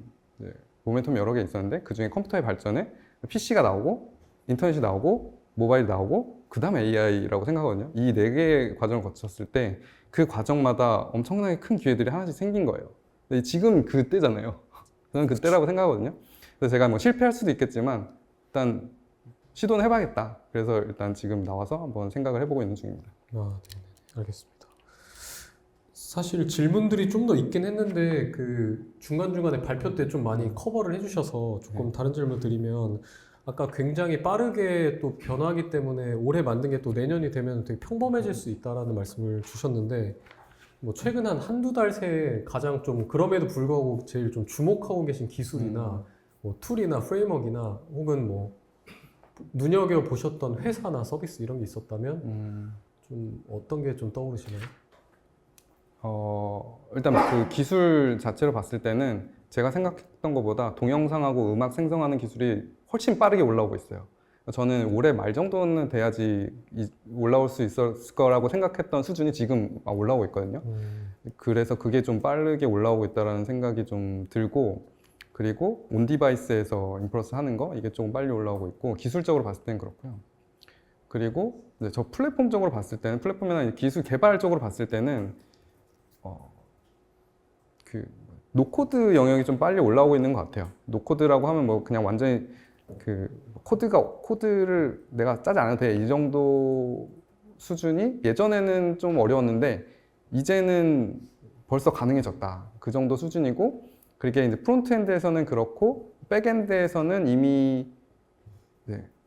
모멘텀이 여러 개 있었는데 그 중에 컴퓨터의 발전에 PC가 나오고 인터넷이 나오고 모바일이 나오고 그 다음에 AI라고 생각하거든요. 이 네 개의 과정을 거쳤을 때 그 과정마다 엄청나게 큰 기회들이 하나씩 생긴 거예요. 근데 지금 그때잖아요. 저는 그때라고 생각하거든요. 그래서 제가 뭐 실패할 수도 있겠지만 일단 시도는 해봐야겠다. 그래서 일단 지금 나와서 한번 생각을 해보고 있는 중입니다. 아, 네, 알겠습니다. 사실 질문들이 좀 더 있긴 했는데 그 중간중간에 발표 때 좀 많이 커버를 해주셔서 조금 다른 질문 드리면 아까 굉장히 빠르게 또 변화하기 때문에 올해 만든 게 또 내년이 되면 되게 평범해질 수 있다라는 말씀을 주셨는데 뭐 최근 한 한두 달 새에 가장 좀 그럼에도 불구하고 제일 좀 주목하고 계신 기술이나 뭐 툴이나 프레임워크나 혹은 뭐 눈여겨보셨던 회사나 서비스 이런 게 있었다면 좀 어떤 게 좀 떠오르시나요? 일단 그 기술 자체로 봤을 때는 제가 생각했던 것보다 동영상하고 음악 생성하는 기술이 훨씬 빠르게 올라오고 있어요. 저는 올해 말 정도는 돼야지 올라올 수 있을 거라고 생각했던 수준이 지금 막 올라오고 있거든요. 그래서 그게 좀 빠르게 올라오고 있다는 생각이 좀 들고, 그리고 온 디바이스에서 인프러스 하는 거 이게 조금 빨리 올라오고 있고, 기술적으로 봤을 때는 그렇고요. 그리고 이제 저 플랫폼적으로 봤을 때는, 플랫폼이나 기술 개발적으로 봤을 때는 그 노코드 영역이 좀 빨리 올라오고 있는 것 같아요. 노코드라고 하면 뭐 그냥 완전히 그 코드를 내가 짜지 않아도 돼 이 정도 수준이 예전에는 좀 어려웠는데 이제는 벌써 가능해졌다 그 정도 수준이고, 그게 이제 프론트엔드에서는 그렇고 백엔드에서는 이미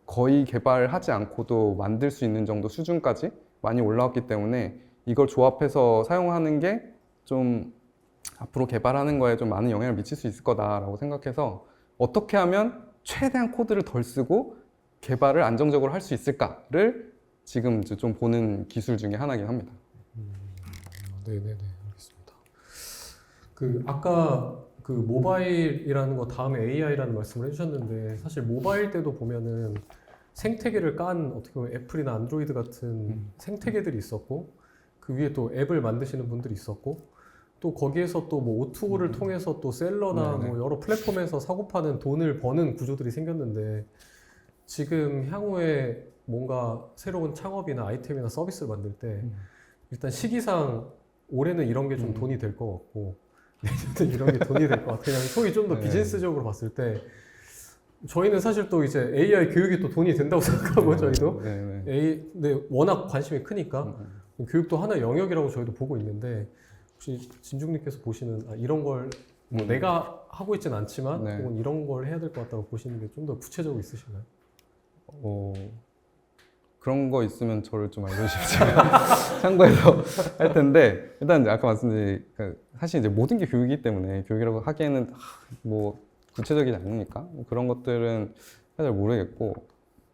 거의 개발하지 않고도 만들 수 있는 정도 수준까지 많이 올라왔기 때문에 이걸 조합해서 사용하는 게 좀 앞으로 개발하는 거에 좀 많은 영향을 미칠 수 있을 거다라고 생각해서 어떻게 하면 최대한 코드를 덜 쓰고 개발을 안정적으로 할 수 있을까를 지금 이제 좀 보는 기술 중에 하나긴 합니다. 네네네, 알겠습니다. 그 아까 그 모바일이라는 거 다음에 AI라는 말씀을 해주셨는데 사실 모바일 때도 보면은 생태계를 깐 어떻게 보면 애플이나 안드로이드 같은 생태계들이 있었고 그 위에 또 앱을 만드시는 분들이 있었고 또 거기에서 또 뭐 O2O를 통해서 또 셀러나 네네. 뭐 여러 플랫폼에서 사고 파는 돈을 버는 구조들이 생겼는데 지금 향후에 뭔가 새로운 창업이나 아이템이나 서비스를 만들 때 일단 시기상 올해는 이런 게 좀 돈이 될 것 같고 내년은 이런 게 돈이 될 것 같아요. 그냥 소위 좀 더 네. 비즈니스적으로 봤을 때 저희는 사실 또 이제 AI 교육이 또 돈이 된다고 생각하고 저희도 근데 워낙 관심이 크니까 교육도 하나의 영역이라고 저희도 보고 있는데 혹시 진중님께서 보시는 이런 걸 뭐 내가 하고 있진 않지만 네. 혹은 이런 걸 해야 될 것 같다고 보시는 게 좀 더 구체적으로 있으신가요? 그런 거 있으면 저를 좀 알려주시면 참고해서 할 텐데, 일단 아까 말씀드린 사실 이제 모든 게 교육이기 때문에 교육이라고 하기에는 뭐 구체적이지 않으니까 그런 것들은 잘 모르겠고,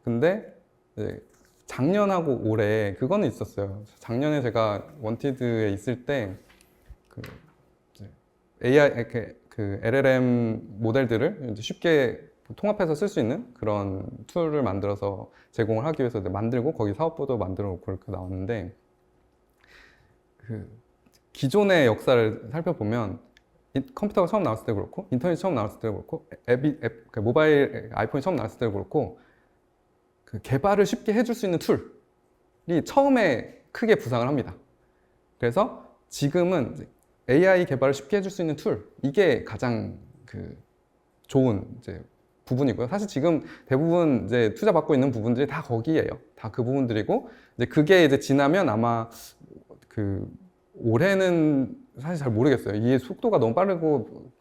근데 이제 작년하고 올해 그거는 있었어요. 작년에 제가 원티드에 있을 때 AI 그 LLM 모델들을 이제 쉽게 통합해서 쓸 수 있는 그런 툴을 만들어서 제공을 하기 위해서 이제 만들고 거기 사업부도 만들어 놓고 이렇게 나왔는데, 그 기존의 역사를 살펴보면 컴퓨터가 처음 나왔을 때 그렇고 인터넷이 처음 나왔을 때 그렇고 그 모바일 아이폰이 처음 나왔을 때 그렇고 그 개발을 쉽게 해줄 수 있는 툴이 처음에 크게 부상을 합니다. 그래서 지금은 이제 AI 개발을 쉽게 해줄 수 있는 툴, 이게 가장 그 좋은 이제 부분이고요. 사실 지금 대부분 이제 투자 받고 있는 부분들이 다 거기에요. 다 그 부분들이고, 이제 그게 이제 지나면 아마 그 올해는 사실 잘 모르겠어요. 이게 속도가 너무 빠르고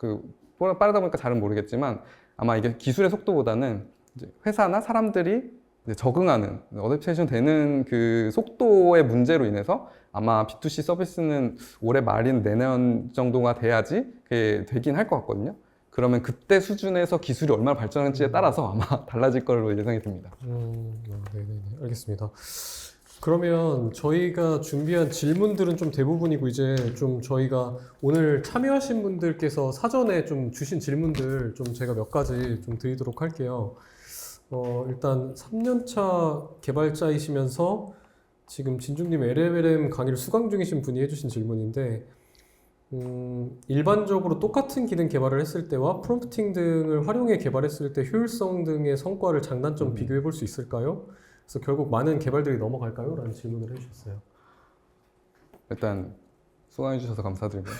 빠르다 보니까 잘은 모르겠지만 아마 이게 기술의 속도보다는 이제 회사나 사람들이 이제 적응하는 어댑테이션 되는 그 속도의 문제로 인해서 아마 B2C 서비스는 올해 말인 내년 정도가 돼야지 그게 되긴 할 것 같거든요. 그러면 그때 수준에서 기술이 얼마나 발전할지에 따라서 아마 달라질 걸로 예상이 됩니다. 네네네. 알겠습니다. 그러면 저희가 준비한 질문들은 좀 대부분이고 이제 좀 저희가 오늘 참여하신 분들께서 사전에 좀 주신 질문들 좀 제가 몇 가지 좀 드리도록 할게요. 일단 3년차 개발자이시면서 지금 진중님 LLM 강의를 수강 중이신 분이 해주신 질문인데 일반적으로 똑같은 기능 개발을 했을 때와 프롬프팅 등을 활용해 개발했을 때 효율성 등의 성과를 장단점 비교해 볼 수 있을까요? 그래서 결국 많은 개발들이 넘어갈까요? 라는 질문을 해주셨어요. 일단 수강해 주셔서 감사드리고요.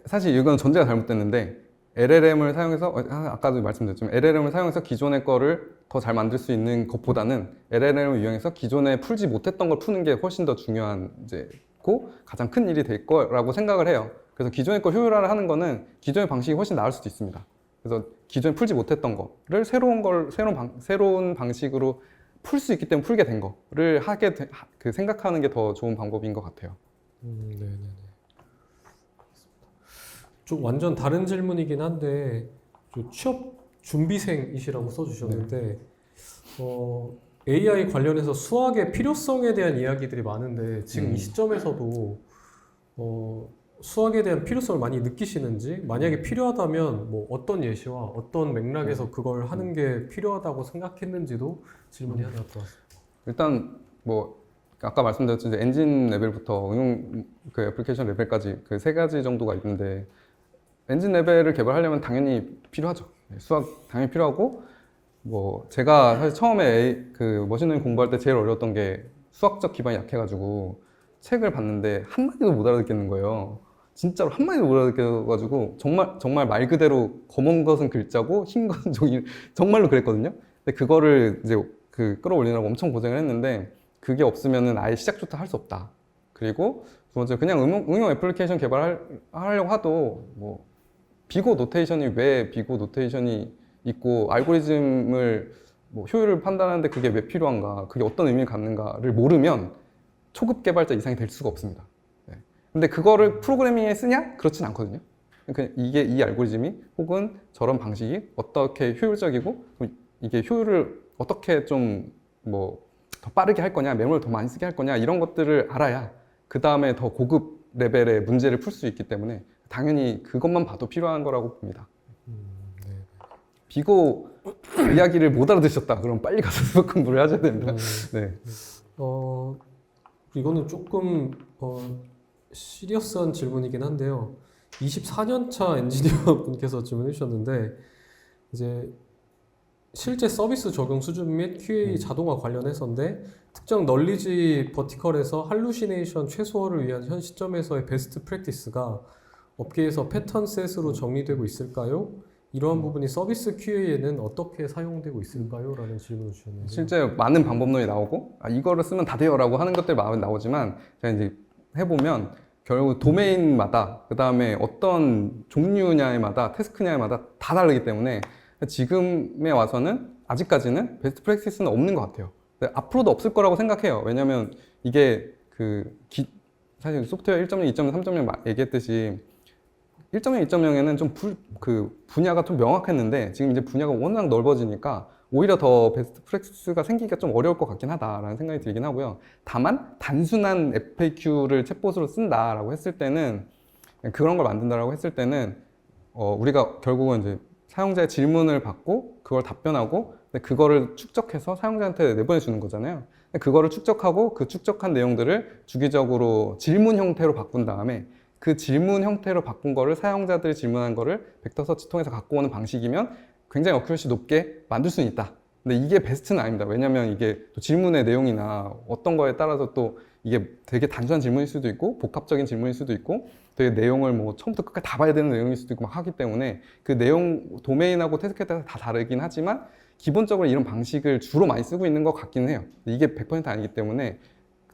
사실 이건 전제가 잘못됐는데 LLM을 사용해서 아까도 말씀드렸지만 LLM을 사용해서 기존의 거를 더 잘 만들 수 있는 것보다는 LLM을 이용해서 기존에 풀지 못했던 걸 푸는 게 훨씬 더 중요한 이제고 가장 큰 일이 될 거라고 생각을 해요. 그래서 기존의 거 효율화를 하는 거는 기존의 방식이 훨씬 나을 수도 있습니다. 그래서 기존에 풀지 못했던 거를 새로운 방식으로 풀 수 있기 때문에 풀게 된 거를 생각하는 게 더 좋은 방법인 것 같아요. 네네네. 좀 완전 다른 질문이긴 한데 취업 준비생이시라고 써주셨는데 AI 관련해서 수학의 필요성에 대한 이야기들이 많은데 지금 이 시점에서도 수학에 대한 필요성을 많이 느끼시는지 만약에 필요하다면 뭐 어떤 예시와 어떤 맥락에서 그걸 하는 게 필요하다고 생각했는지도 질문이 하나 들어왔습니다. 일단 뭐 아까 말씀드렸듯이 엔진 레벨부터 응용 그 애플리케이션 레벨까지 그 세 가지 정도가 있는데 엔진 레벨을 개발하려면 당연히 필요하죠. 수학 당연히 필요하고 뭐 제가 사실 처음에 그 머신러닝 공부할 때 제일 어려웠던 게 수학적 기반이 약해가지고 책을 봤는데 한 마디도 못 알아듣겠는 거예요. 진짜로 한 마디도 못 알아듣겨가지고 정말 말 그대로 검은 것은 글자고 흰 것은 종이 정말로 그랬거든요. 근데 그거를 이제 끌어올리느라고 엄청 고생을 했는데 그게 없으면은 아예 시작부터 할 수 없다. 그리고 두 번째 그냥 응용 애플리케이션 개발하려고 하도 뭐 비고 노테이션이 왜 비고 노테이션이 있고 알고리즘을 뭐 효율을 판단하는데 그게 왜 필요한가, 그게 어떤 의미를 갖는가를 모르면 초급 개발자 이상이 될 수가 없습니다. 네. 근데 그거를 프로그래밍에 쓰냐? 그렇진 않거든요. 그러니까 이 알고리즘이 혹은 저런 방식이 어떻게 효율적이고 이게 효율을 어떻게 좀 뭐 더 빠르게 할 거냐, 메모를 더 많이 쓰게 할 거냐 이런 것들을 알아야 그 다음에 더 고급 레벨의 문제를 풀 수 있기 때문에 당연히 그것만 봐도 필요한 거라고 봅니다. 네. 비고 이야기를 못 알아듣으셨다. 그럼 빨리 가서 수학 공부를 하셔야 됩니다. 네. 이거는 조금 시리어스한 질문이긴 한데요. 24년차 엔지니어 분께서 질문해 주셨는데 이제 실제 서비스 적용 수준 및 QA 자동화 관련해서인데 특정 널리지 버티컬에서 할루시네이션 최소화를 위한 현 시점에서의 베스트 프랙티스가 업계에서 패턴 셋으로 정리되고 있을까요? 이러한 부분이 서비스 QA에는 어떻게 사용되고 있을까요? 라는 질문을 주셨는데 실제 많은 방법론이 나오고 이거를 쓰면 다 돼요 라고 하는 것들이 나오지만 제가 이제 해보면 결국 도메인마다 그 다음에 어떤 종류냐마다 태스크냐마다 다 다르기 때문에 지금에 와서는 아직까지는 베스트 프랙티스는 없는 것 같아요. 앞으로도 없을 거라고 생각해요. 왜냐면 이게 사실 소프트웨어 1.0, 2.0, 3.0 얘기했듯이 1.0, 2.0에는 좀 분야가 좀 명확했는데 지금 이제 분야가 워낙 넓어지니까 오히려 더 베스트 프랙티스가 생기기가 좀 어려울 것 같긴 하다라는 생각이 들긴 하고요. 다만 단순한 FAQ를 챗봇으로 쓴다라고 했을 때는 그런 걸 만든다라고 했을 때는 우리가 결국은 이제 사용자의 질문을 받고 그걸 답변하고 그거를 축적해서 사용자한테 내보내주는 거잖아요. 그거를 축적하고 그 축적한 내용들을 주기적으로 질문 형태로 바꾼 다음에 그 질문 형태로 바꾼 거를 사용자들이 질문한 거를 벡터 서치 통해서 갖고 오는 방식이면 굉장히 어큐러시 높게 만들 수는 있다. 근데 이게 베스트는 아닙니다. 왜냐면 이게 또 질문의 내용이나 어떤 거에 따라서 또 이게 되게 단순한 질문일 수도 있고 복합적인 질문일 수도 있고 되게 내용을 뭐 처음부터 끝까지 다 봐야 되는 내용일 수도 있고 막 하기 때문에 그 내용 도메인하고 태스크에 따라 다 다르긴 하지만 기본적으로 이런 방식을 주로 많이 쓰고 있는 것 같기는 해요. 이게 100% 아니기 때문에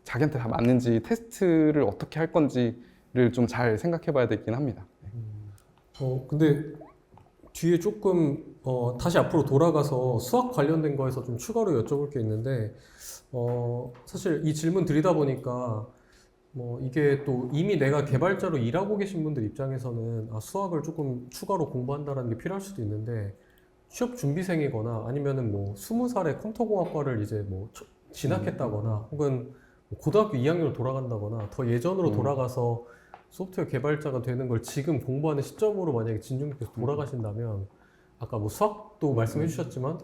자기한테 다 맞는지 테스트를 어떻게 할 건지를 좀 잘 생각해 봐야 되긴 합니다. 근데 뒤에 조금 다시 앞으로 돌아가서 수학 관련된 거에서 좀 추가로 여쭤볼 게 있는데, 사실 이 질문 드리다 보니까, 뭐, 이게 또 이미 내가 개발자로 일하고 계신 분들 입장에서는 수학을 조금 추가로 공부한다는 게 필요할 수도 있는데, 취업 준비생이거나 아니면은 뭐, 20살에 컴퓨터공학과를 이제 뭐, 진학했다거나, 혹은 뭐 고등학교 2학년으로 돌아간다거나, 더 예전으로 돌아가서 소프트웨어 개발자가 되는 걸 지금 공부하는 시점으로 만약에 진중님께서 돌아가신다면, 아까 뭐 수학도 말씀해 주셨지만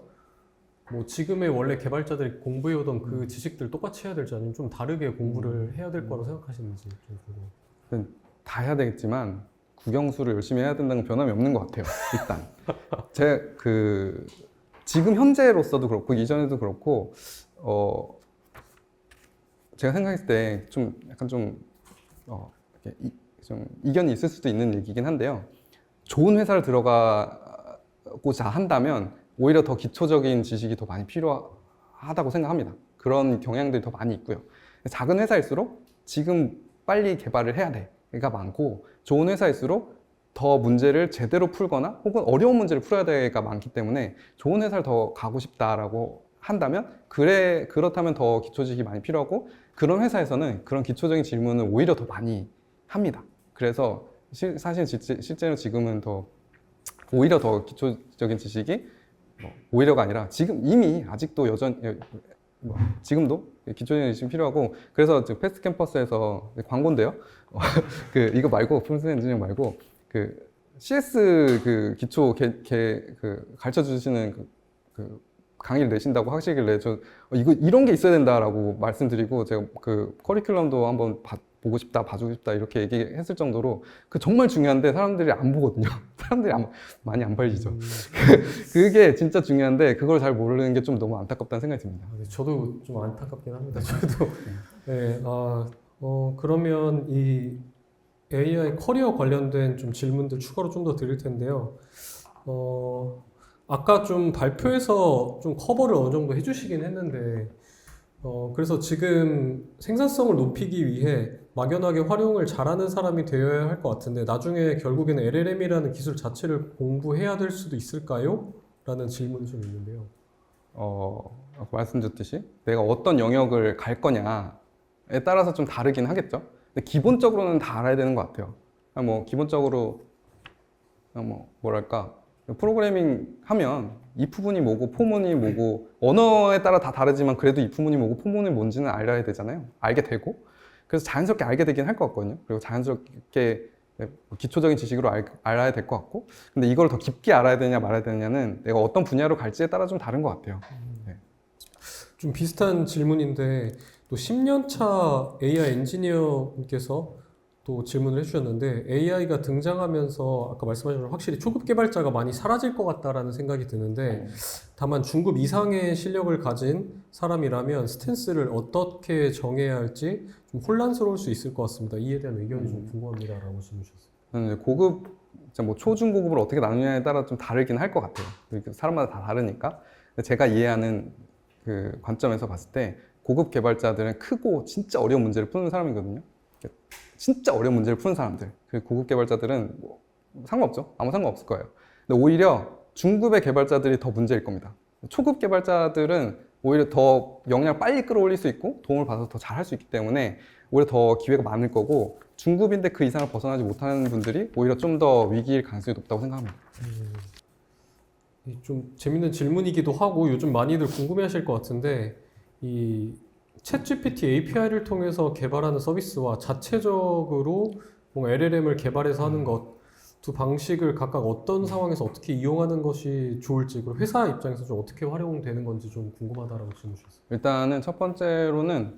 뭐 지금의 원래 개발자들이 공부해오던 그 지식들 똑같이 해야 될지 아니면 좀 다르게 공부를 해야 될 거라고 생각하시는지 좀 궁금해요. 다 해야 되겠지만 국영수를 열심히 해야 된다는 건 변함이 없는 것 같아요. 일단 지금 현재로서도 그렇고 이전에도 그렇고 제가 생각했을 때 좀 약간 이렇게 좀 이견이 있을 수도 있는 얘기긴 한데요. 좋은 회사를 들어가고자 한다면 오히려 더 기초적인 지식이 더 많이 필요하다고 생각합니다. 그런 경향들이 더 많이 있고요. 작은 회사일수록 지금 빨리 개발을 해야 돼가 많고, 좋은 회사일수록 더 문제를 제대로 풀거나 혹은 어려운 문제를 풀어야 돼가 많기 때문에 좋은 회사를 더 가고 싶다라고 한다면 그렇다면 더 기초지식이 많이 필요하고, 그런 회사에서는 그런 기초적인 질문을 오히려 더 많이 합니다. 그래서 사실 실제로 지금은 오히려 더 기초적인 지식이 오히려가 아니라 지금 이미 아직도 지금도 기초적인 지식이 필요하고, 그래서 패스트 캠퍼스에서 광고인데요. 이거 말고 프론트 엔지니어 말고 CS 기초 가르쳐 주시는 강의를 내신다고 하시길래 이런 게 있어야 된다라고 말씀드리고, 제가 커리큘럼도 한번 보고 싶다, 봐주고 싶다 이렇게 얘기했을 정도로 정말 중요한데 사람들이 안 보거든요. 사람들이 많이 안 팔리죠. 그게 진짜 중요한데 그걸 잘 모르는 게 좀 너무 안타깝다는 생각이 듭니다. 네, 저도 좀 안타깝긴 합니다. 저도. 네, 그러면 이 AI 커리어 관련된 좀 질문들 추가로 좀 더 드릴 텐데요. 아까 좀 발표에서 좀 커버를 어느 정도 해주시긴 했는데, 그래서 지금 생산성을 높이기 위해 막연하게 활용을 잘하는 사람이 되어야 할 것 같은데, 나중에 결국에는 LLM이라는 기술 자체를 공부해야 될 수도 있을까요? 라는 질문이 좀 있는데요. 아까 말씀드렸듯이 내가 어떤 영역을 갈 거냐에 따라서 좀 다르긴 하겠죠. 근데 기본적으로는 다 알아야 되는 것 같아요. 기본적으로 뭐랄까, 프로그래밍 하면 if문이 뭐고 포문이 뭐고, 언어에 따라 다 다르지만 그래도 if문이 뭐고 포문이 뭔지는 알아야 되잖아요. 알게 되고, 그래서 자연스럽게 알게 되긴 할 것 같거든요. 그리고 자연스럽게 기초적인 지식으로 알아야 될 것 같고, 근데 이걸 더 깊게 알아야 되냐 말아야 되냐는 내가 어떤 분야로 갈지에 따라 좀 다른 것 같아요. 네. 좀 비슷한 질문인데, 또 10년차 AI 엔지니어님께서 또 질문을 해주셨는데, AI가 등장하면서 아까 말씀하신 것처럼 확실히 초급 개발자가 많이 사라질 것 같다라는 생각이 드는데, 다만 중급 이상의 실력을 가진 사람이라면 스탠스를 어떻게 정해야 할지 좀 혼란스러울 수 있을 것 같습니다. 이에 대한 의견이 좀 궁금합니다라고 질문 주셨어요. 고급, 초중고급을 어떻게 나누냐에 따라 좀 다르긴 할 것 같아요. 사람마다 다 다르니까. 제가 이해하는 관점에서 봤을 때 고급 개발자들은 크고 진짜 어려운 문제를 푸는 사람이거든요. 진짜 어려운 문제를 푸는 사람들, 고급 개발자들은 상관없죠. 아무 상관없을 거예요. 근데 오히려 중급의 개발자들이 더 문제일 겁니다. 초급 개발자들은 오히려 더 역량을 빨리 끌어올릴 수 있고 도움을 받아서 더 잘할 수 있기 때문에 오히려 더 기회가 많을 거고, 중급인데 그 이상을 벗어나지 못하는 분들이 오히려 좀 더 위기일 가능성이 높다고 생각합니다. 좀 재밌는 질문이기도 하고 요즘 많이들 궁금해하실 것 같은데, 이 챗GPT API를 통해서 개발하는 서비스와 자체적으로 뭔가 LLM을 개발해서 하는 것, 두 방식을 각각 어떤 상황에서 어떻게 이용하는 것이 좋을지, 그리고 회사 입장에서 좀 어떻게 활용되는 건지 좀 궁금하다라고 질문 주셨어요. 일단은 첫 번째로는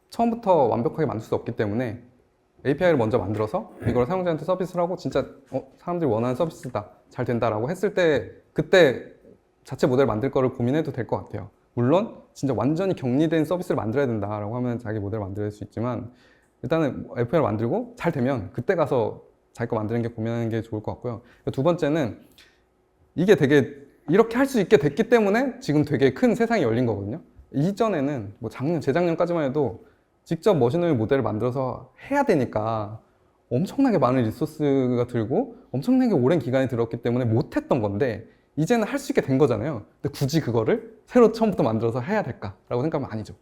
처음부터 완벽하게 만들 수 없기 때문에 API를 먼저 만들어서 이걸 사용자한테 서비스를 하고 진짜 사람들이 원하는 서비스다, 잘 된다라고 했을 때 그때 자체 모델 만들 거를 고민해도 될 것 같아요. 물론 진짜 완전히 격리된 서비스를 만들어야 된다라고 하면 자기 모델 만들 수 있지만, 일단은 API를 만들고 잘 되면 그때 가서 자기 거 만드는 게 고민하는 게 좋을 것 같고요. 두 번째는 이게 되게 이렇게 할 수 있게 됐기 때문에 지금 되게 큰 세상이 열린 거거든요. 이전에는 재작년까지만 해도 직접 머신러닝 모델을 만들어서 해야 되니까 엄청나게 많은 리소스가 들고 엄청나게 오랜 기간이 들었기 때문에 못했던 건데, 이제는 할 수 있게 된 거잖아요. 근데 굳이 그거를 새로 처음부터 만들어서 해야 될까라고 생각하면 아니죠.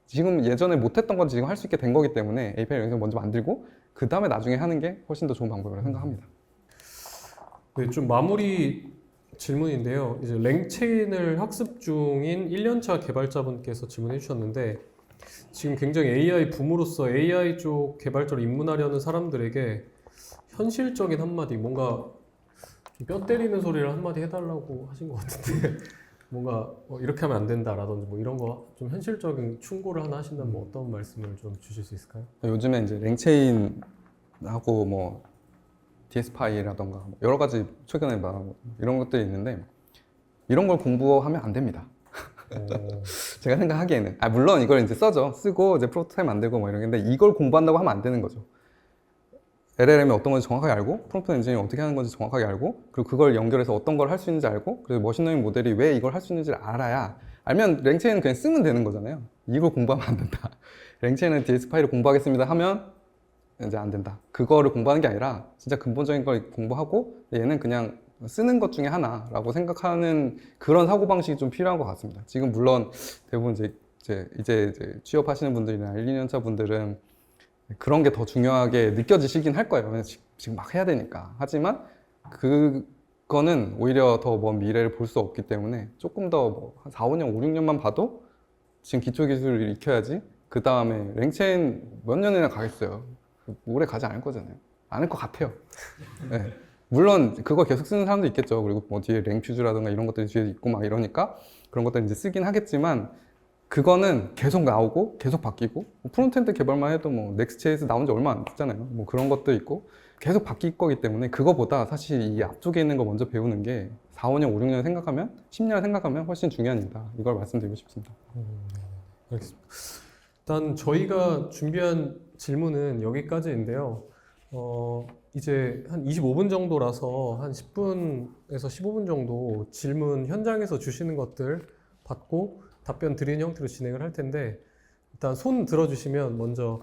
지금 예전에 못했던 건 지금 할 수 있게 된 거기 때문에 API 영역을 먼저 만들고 그 다음에 나중에 하는 게 훨씬 더 좋은 방법이라고 생각합니다. 네, 좀 마무리 질문인데요. 이제 랭체인을 학습 중인 1년차 개발자분께서 질문해 주셨는데 지금 굉장히 AI 붐으로서 AI 쪽 개발자로 입문하려는 사람들에게 현실적인 한마디, 뭔가 뼈 때리는 소리를 한마디 해달라고 하신 것 같은데 뭔가 이렇게 하면 안 된다라든지 뭐 이런 거 좀 현실적인 충고를 하나 하신다면 뭐 어떤 말씀을 좀 주실 수 있을까요? 요즘에 이제 랭체인하고 뭐 DS파이라던가 뭐 여러 가지 최근에 막 이런 것들이 있는데 이런 걸 공부하면 안 됩니다. 제가 생각하기에는 물론 이걸 이제 쓰고 이제 프로토타입 만들고 뭐 이런 건데 이걸 공부한다고 하면 안 되는 거죠. LLM이 어떤 건지 정확하게 알고 프롬프트 엔지니어링 어떻게 하는 건지 정확하게 알고 그리고 그걸 연결해서 어떤 걸 할 수 있는지 알고 그리고 머신러닝 모델이 왜 이걸 할 수 있는지를 알면 랭체인은 그냥 쓰면 되는 거잖아요. 이걸 공부하면 안 된다. 랭체인은 DS파이를 공부하겠습니다 하면 이제 안 된다. 그거를 공부하는 게 아니라 진짜 근본적인 걸 공부하고 얘는 그냥 쓰는 것 중에 하나라고 생각하는 그런 사고방식이 좀 필요한 것 같습니다. 지금 물론 대부분 이제 취업하시는 분들이나 1, 2년차 분들은 그런 게 더 중요하게 느껴지시긴 할 거예요. 왜냐면 지금 막 해야 되니까. 하지만 그거는 오히려 더 먼 미래를 볼 수 없기 때문에 조금 더 뭐 한 4, 5년, 5, 6년만 봐도 지금 기초 기술을 익혀야지 그 다음에 랭체인 몇 년이나 가겠어요. 오래 가지 않을 거잖아요. 않을 것 같아요. 네. 물론 그거 계속 쓰는 사람도 있겠죠. 그리고 뭐 뒤에 랭퓨즈라든가 이런 것들이 뒤에 있고 막 이러니까 그런 것들 이제 쓰긴 하겠지만 그거는 계속 나오고 계속 바뀌고 프론트엔드 개발만 해도 뭐 넥스트JS 나온 지 얼마 안 됐잖아요. 뭐 그런 것도 있고 계속 바뀔 거기 때문에 그거보다 사실 이 앞쪽에 있는 거 먼저 배우는 게 4, 5년, 5, 6년 생각하면 10년 생각하면 훨씬 중요한 일이다. 이걸 말씀드리고 싶습니다. 알겠습니다. 일단 저희가 준비한 질문은 여기까지인데요. 이제 한 25분 정도라서 한 10분에서 15분 정도 질문 현장에서 주시는 것들 받고 답변 드리는 형태로 진행을 할 텐데 일단 손 들어주시면 먼저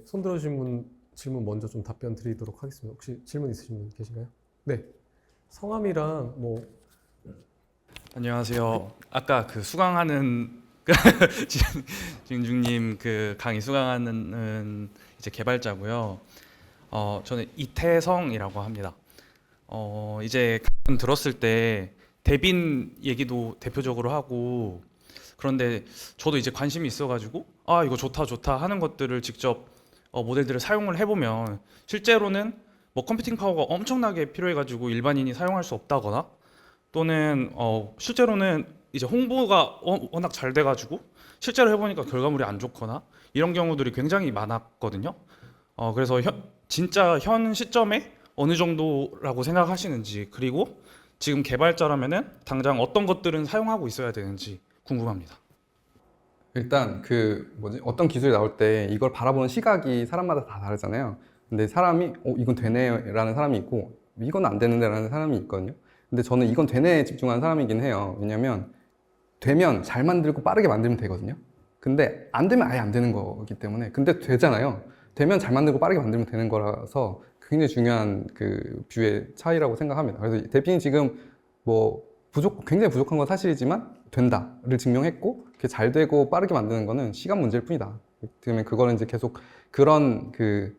손 들어주신 분 질문 먼저 좀 답변 드리도록 하겠습니다. 혹시 질문 있으신 분 계신가요? 네. 성함이랑 뭐 안녕하세요. 아까 그 수강하는 진중님 그 강의 수강하는 이제 개발자고요. 저는 이태성이라고 합니다. 이제 강연 들었을 때 대빈 얘기도 대표적으로 하고 그런데 저도 이제 관심이 있어가지고 이거 좋다 하는 것들을 직접 모델들을 사용을 해보면 실제로는 뭐 컴퓨팅 파워가 엄청나게 필요해가지고 일반인이 사용할 수 없다거나 또는 실제로는 이제 홍보가 워낙 잘 돼가지고 실제로 해보니까 결과물이 안 좋거나 이런 경우들이 굉장히 많았거든요. 그래서 진짜 현 시점에 어느 정도라고 생각하시는지 그리고 지금 개발자라면은 당장 어떤 것들은 사용하고 있어야 되는지 궁금합니다. 일단 어떤 기술이 나올 때 이걸 바라보는 시각이 사람마다 다 다르잖아요. 근데 사람이 이건 되네라는 사람이 있고 이건 안 되는데라는 사람이 있거든요. 근데 저는 이건 되네에 집중하는 사람이긴 해요. 왜냐면 되면 잘 만들고 빠르게 만들면 되거든요. 근데 안 되면 아예 안 되는 거기 때문에 근데 되잖아요. 되면 잘 만들고 빠르게 만들면 되는 거라서 굉장히 중요한 그 뷰의 차이라고 생각합니다. 그래서 대표님 지금 뭐 굉장히 부족한 건 사실이지만 된다를 증명했고 그게 잘 되고 빠르게 만드는 거는 시간 문제일 뿐이다. 그러면 그거는 이제 계속 그런 그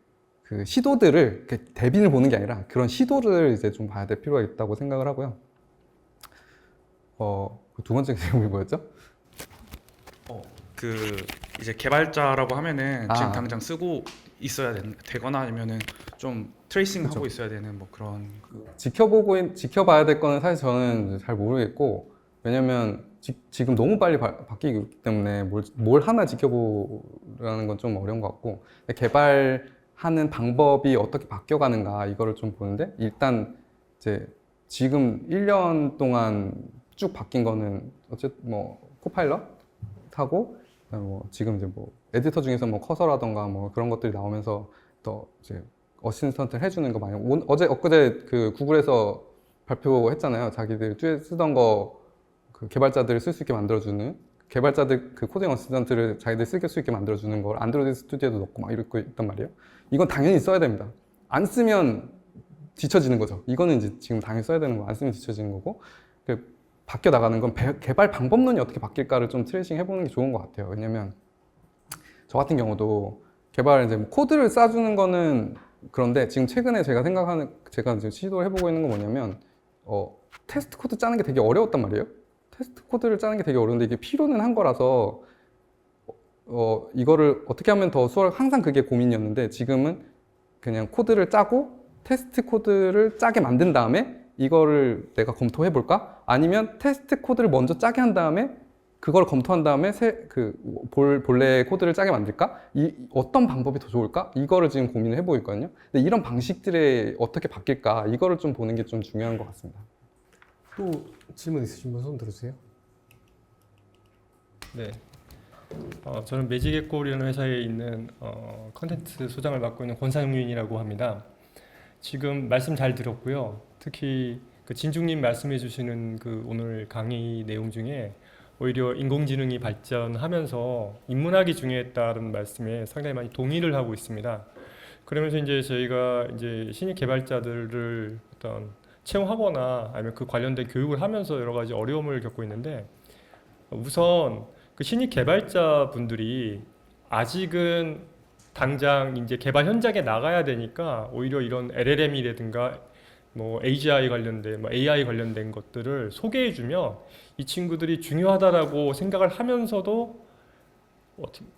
시도들을 대빈을 보는 게 아니라 그런 시도를 이제 좀 봐야 될 필요가 있다고 생각을 하고요. 두 번째 질문이 뭐였죠? 그 이제 개발자라고 하면은 지금 아. 당장 쓰고 있어야 되거나 아니면은 좀 트레이싱하고 그쵸. 있어야 되는 뭐 그런 지켜봐야 될 거는 사실 저는 잘 모르겠고 왜냐면 지금 너무 빨리 바뀌기 때문에 뭘 하나 지켜보라는 건 좀 어려운 것 같고 개발하는 방법이 어떻게 바뀌어가는가 이거를 좀 보는데 일단 이제 지금 1년 동안 쭉 바뀐 거는 어쨌든 뭐 코파일럿하고 뭐 지금 이제 뭐 에디터 중에서 뭐 커서라던가 뭐 그런 것들이 나오면서 더 이제 어시스턴트를 해주는 거 많이 엊그제 그 구글에서 발표했잖아요. 자기들 쓰던 거 그 개발자들을 쓸 수 있게 만들어주는 개발자들 그 코딩 어시스턴트를 자기들 쓸 수 있게 만들어주는 걸 안드로이드 스튜디오도 넣고 막 이러고 있단 말이에요. 이건 당연히 써야 됩니다. 안 쓰면 뒤처지는 거죠. 이거는 이제 지금 당연히 써야 되는 거 안 쓰면 뒤처지는 거고 바뀌어 나가는 건 개발 방법론이 어떻게 바뀔까를 좀 트레이싱 해보는 게 좋은 것 같아요. 왜냐면 저 같은 경우도 개발 이제 뭐 코드를 싸주는 거는 그런데 지금 최근에 제가 이제 시도를 해보고 있는 건 뭐냐면 테스트 코드 짜는 게 되게 어려웠단 말이에요. 테스트 코드를 짜는 게 되게 어려운데 이게 필요는 한 거라서 이거를 어떻게 하면 더 항상 그게 고민이었는데 지금은 그냥 코드를 짜고 테스트 코드를 짜게 만든 다음에 이거를 내가 검토해 볼까? 아니면 테스트 코드를 먼저 짜게 한 다음에 그걸 검토한 다음에 본래 코드를 짜게 만들까? 어떤 방법이 더 좋을까? 이거를 지금 고민을 해보고 있거든요. 근데 이런 방식들이 어떻게 바뀔까? 이거를 좀 보는 게 좀 중요한 것 같습니다. 또 질문 있으신 분 손 들어주세요. 네. 저는 매직앤골이라는 회사에 있는 컨텐츠 소장을 맡고 있는 권상윤이라고 합니다. 지금 말씀 잘 들었고요. 특히 그 진중님 말씀해 주시는 그 오늘 강의 내용 중에 오히려 인공지능이 발전하면서 인문학이 중요했다는 말씀에 상당히 많이 동의를 하고 있습니다. 그러면서 이제 저희가 이제 신입 개발자들을 어떤 채용하거나 아니면 그 관련된 교육을 하면서 여러 가지 어려움을 겪고 있는데 우선 그 신입 개발자 분들이 아직은 당장 이제 개발 현장에 나가야 되니까 오히려 이런 LLM이라든가 뭐 AGI 관련된, 뭐 AI 관련된 것들을 소개해주면 이 친구들이 중요하다라고 생각을 하면서도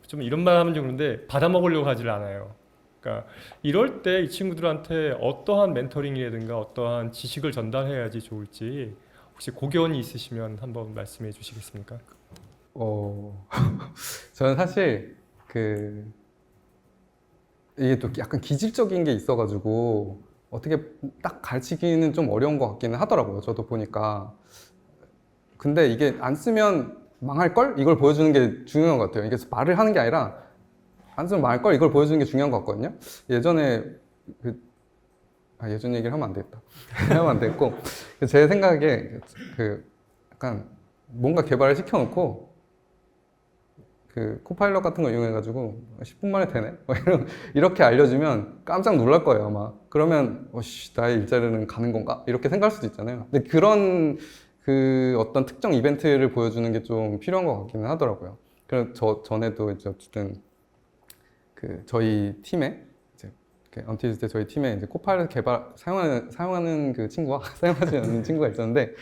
좀 이런 말 하면 좀 그런데 받아먹으려고 하질 않아요. 그러니까 이럴 때 이 친구들한테 어떠한 멘토링이라든가 어떠한 지식을 전달해야지 좋을지 혹시 고견이 있으시면 한번 말씀해 주시겠습니까? 저는 사실 이게 또 약간 기질적인 게 있어가지고 어떻게 딱 가르치기는 좀 어려운 것 같기는 하더라고요. 저도 보니까. 근데 이게 안 쓰면 망할걸? 이걸 보여주는 게 중요한 것 같아요. 이게 말을 하는 게 아니라 안 쓰면 망할걸? 이걸 보여주는 게 중요한 것 같거든요. 예전에 예전 얘기를 하면 안 되겠다. 하면 안 됐고 제 생각에 약간 뭔가 개발을 시켜놓고 코파일럿 같은 거 이용해가지고 10분 만에 되네? 이렇게 알려주면 깜짝 놀랄 거예요, 아마. 그러면 나의 일자리는 가는 건가? 이렇게 생각할 수도 있잖아요. 근데 그런 어떤 특정 이벤트를 보여주는 게 좀 필요한 것 같기는 하더라고요. 그래서 전에도 이제 어쨌든 저희 팀에 언티즈 때 저희 팀에 이제 코파일럿 사용하는 그 친구와 사용하지 않는 친구가 있었는데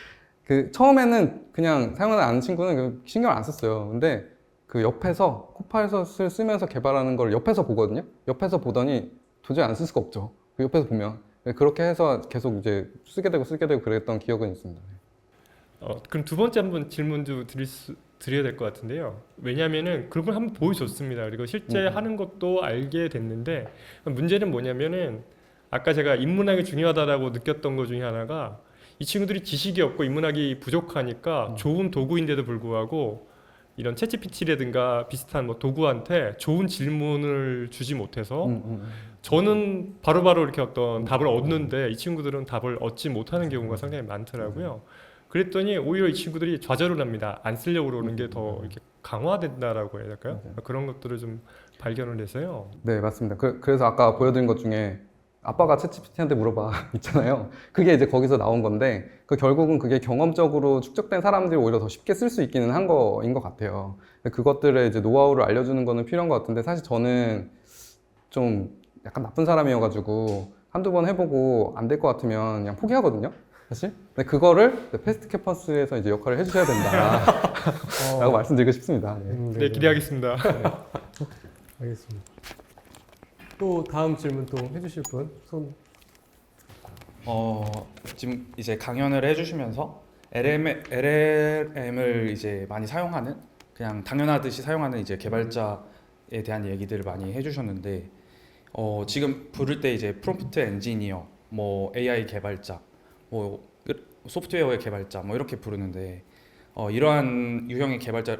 처음에는 그냥 사용하지 않는 친구는 신경을 안 썼어요. 근데 옆에서 코파일럿을 쓰면서 개발하는 걸 옆에서 보거든요. 옆에서 보더니 도저히 안 쓸 수가 없죠. 옆에서 보면 그렇게 해서 계속 이제 쓰게 되고 그랬던 기억은 있습니다. 그럼 두 번째 한번 질문도 드려야 될 것 같은데요. 왜냐하면은 그런 걸 한번 보여줬습니다. 그리고 실제 하는 것도 알게 됐는데 문제는 뭐냐면은 아까 제가 인문학이 중요하다라고 느꼈던 것 중에 하나가 이 친구들이 지식이 없고 인문학이 부족하니까 좋은 도구인데도 불구하고 이런 챗GPT라든가 비슷한 뭐 도구한테 좋은 질문을 주지 못해서 저는 바로바로 이렇게 어떤 답을 얻는데 이 친구들은 답을 얻지 못하는 경우가 상당히 많더라고요. 그랬더니 오히려 이 친구들이 좌절을 합니다. 안 쓰려고 그러는 게 더 이렇게 강화된다라고 해야 될까요? 그런 것들을 좀 발견을 해서요. 네, 맞습니다. 그래서 아까 보여드린 것 중에 아빠가 챗GPT한테 물어봐 있잖아요. 그게 이제 거기서 나온 건데 결국은 그게 경험적으로 축적된 사람들이 오히려 더 쉽게 쓸 수 있기는 한 거인 것 같아요. 그것들의 이제 노하우를 알려주는 거는 필요한 것 같은데 사실 저는 좀 약간 나쁜 사람이어가지고 한두 번 해보고 안 될 것 같으면 그냥 포기하거든요. 사실. 근데 그거를 패스트 캠퍼스에서 이제 역할을 해주셔야 된다 라고 말씀드리고 싶습니다. 네, 기대하겠습니다. 알겠습니다. 또 다음 질문 또 해주실 분 손. 지금 이제 강연을 해주시면서 LLM을 이제 많이 사용하는 그냥 당연하듯이 사용하는 이제 개발자에 대한 얘기들을 많이 해주셨는데 지금 부를 때 이제 프롬프트 엔지니어, 뭐 AI 개발자, 뭐 소프트웨어의 개발자 뭐 이렇게 부르는데 이러한 유형의 개발자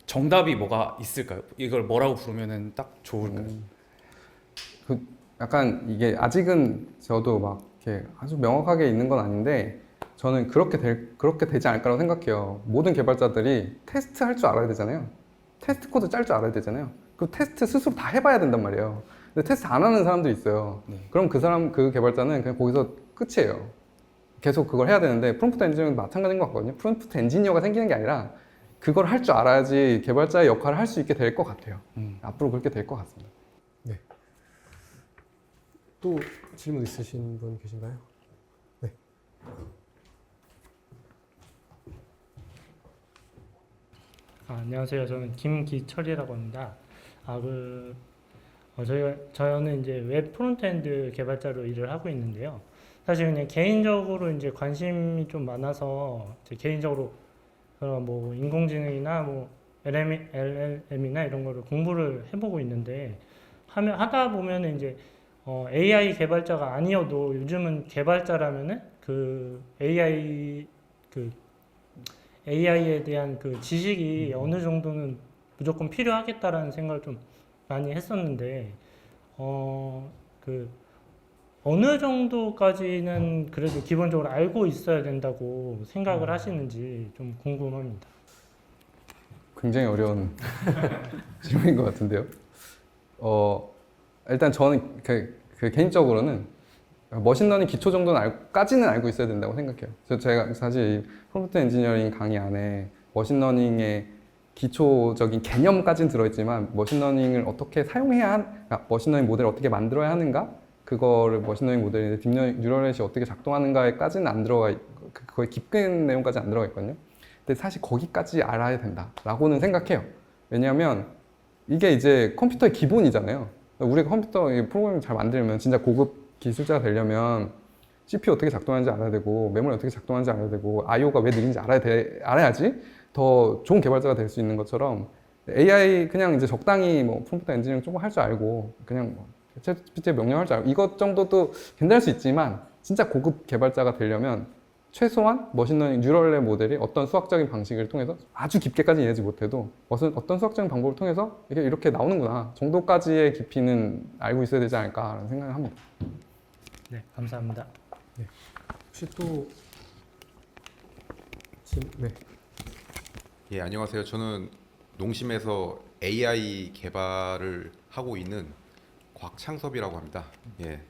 정답이 뭐가 있을까요? 이걸 뭐라고 부르면은 딱 좋을까요? 약간 이게 아직은 저도 막 이렇게 아주 명확하게 있는 건 아닌데 저는 그렇게 되지 않을까라고 생각해요. 모든 개발자들이 테스트 할 줄 알아야 되잖아요. 테스트 코드 짤 줄 알아야 되잖아요. 그 테스트 스스로 다 해봐야 된단 말이에요. 근데 테스트 안 하는 사람들이 있어요. 네. 그럼 그 개발자는 그냥 거기서 끝이에요. 계속 그걸 해야 되는데 프롬프트 엔지니어도 마찬가지인 것 같거든요. 프롬프트 엔지니어가 생기는 게 아니라 그걸 할 줄 알아야지 개발자의 역할을 할 수 있게 될 것 같아요. 앞으로 그렇게 될 것 같습니다. 또 질문 있으신 분 계신가요? 네. 안녕하세요. 저는 김기철이라고 합니다. 저는 이제 웹 프론트엔드 개발자로 일을 하고 있는데요. 사실 그냥 개인적으로 이제 관심이 좀 많아서 이제 개인적으로 뭐 인공지능이나 뭐 LLM이나 이런 거를 공부를 해보고 있는데 하다 보면 이제 AI 개발자가 아니어도 요즘은 개발자라면은 그 AI에 대한 그 지식이 어느 정도는 무조건 필요하겠다라는 생각을 좀 많이 했었는데, 어느 정도까지는 그래도 기본적으로 알고 있어야 된다고 생각을 하시는지 좀 궁금합니다. 굉장히 어려운 질문인 것 같은데요. 일단 저는 개인적으로는 머신러닝 기초 정도는 까지는 알고 있어야 된다고 생각해요. 제가 사실 이 프롬프트 엔지니어링 강의 안에 머신러닝의 기초적인 개념까지는 들어있지만 머신러닝을 어떻게 머신러닝 모델을 어떻게 만들어야 하는가, 그거를 머신러닝 모델이 딥뉴럴넷이 어떻게 작동하는가에까지는 안 들어가 있고 거의 깊은 내용까지 안 들어가 있거든요. 근데 사실 거기까지 알아야 된다라고는 생각해요. 왜냐하면 이게 이제 컴퓨터의 기본이잖아요. 우리가 컴퓨터 프로그램을 잘 만들면 진짜 고급 기술자가 되려면 CPU 어떻게 작동하는지 알아야 되고 메모리 어떻게 작동하는지 알아야 되고 IO가 왜 느린지 알아야지 더 좋은 개발자가 될 수 있는 것처럼 AI 그냥 이제 적당히 뭐 프롬프트 엔지니어링 조금 할 줄 알고 그냥 챗GPT에 명령할 줄 알고 이것 정도도 괜찮을 수 있지만 진짜 고급 개발자가 되려면 최소한 머신러닝 뉴럴넷 모델이 어떤 수학적인 방식을 통해서 아주 깊게까지 이해하지 못해도 어떤 수학적인 방법을 통해서 이렇게 나오는구나 정도까지의 깊이는 알고 있어야 되지 않을까라는 생각을 합니다. 네, 감사합니다. 혹시 또 네. 예, 안녕하세요. 저는 농심에서 AI 개발을 하고 있는 곽창섭이라고 합니다. 예.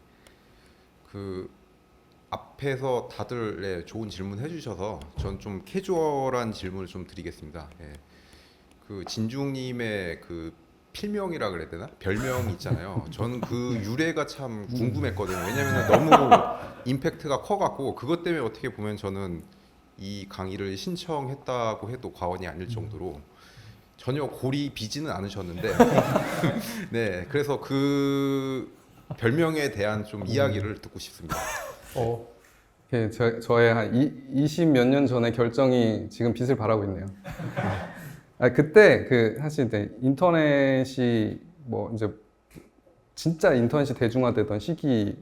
앞에서 다들 좋은 질문 해주셔서 전 좀 캐주얼한 질문을 좀 드리겠습니다. 예. 진중님의 필명이라 그래야 되나? 별명 있잖아요. 저는 그 유래가 참 궁금했거든요. 왜냐면 너무 임팩트가 커갖고 그것 때문에 어떻게 보면 저는 이 강의를 신청했다고 해도 과언이 아닐 정도로 전혀 골이 비지는 않으셨는데 네, 그래서 그 별명에 대한 좀 이야기를 듣고 싶습니다. 저의 한 20 몇 년 전의 결정이 지금 빛을 발하고 있네요. 그때 사실 이제 인터넷이 뭐 이제 진짜 인터넷이 대중화되던 시기에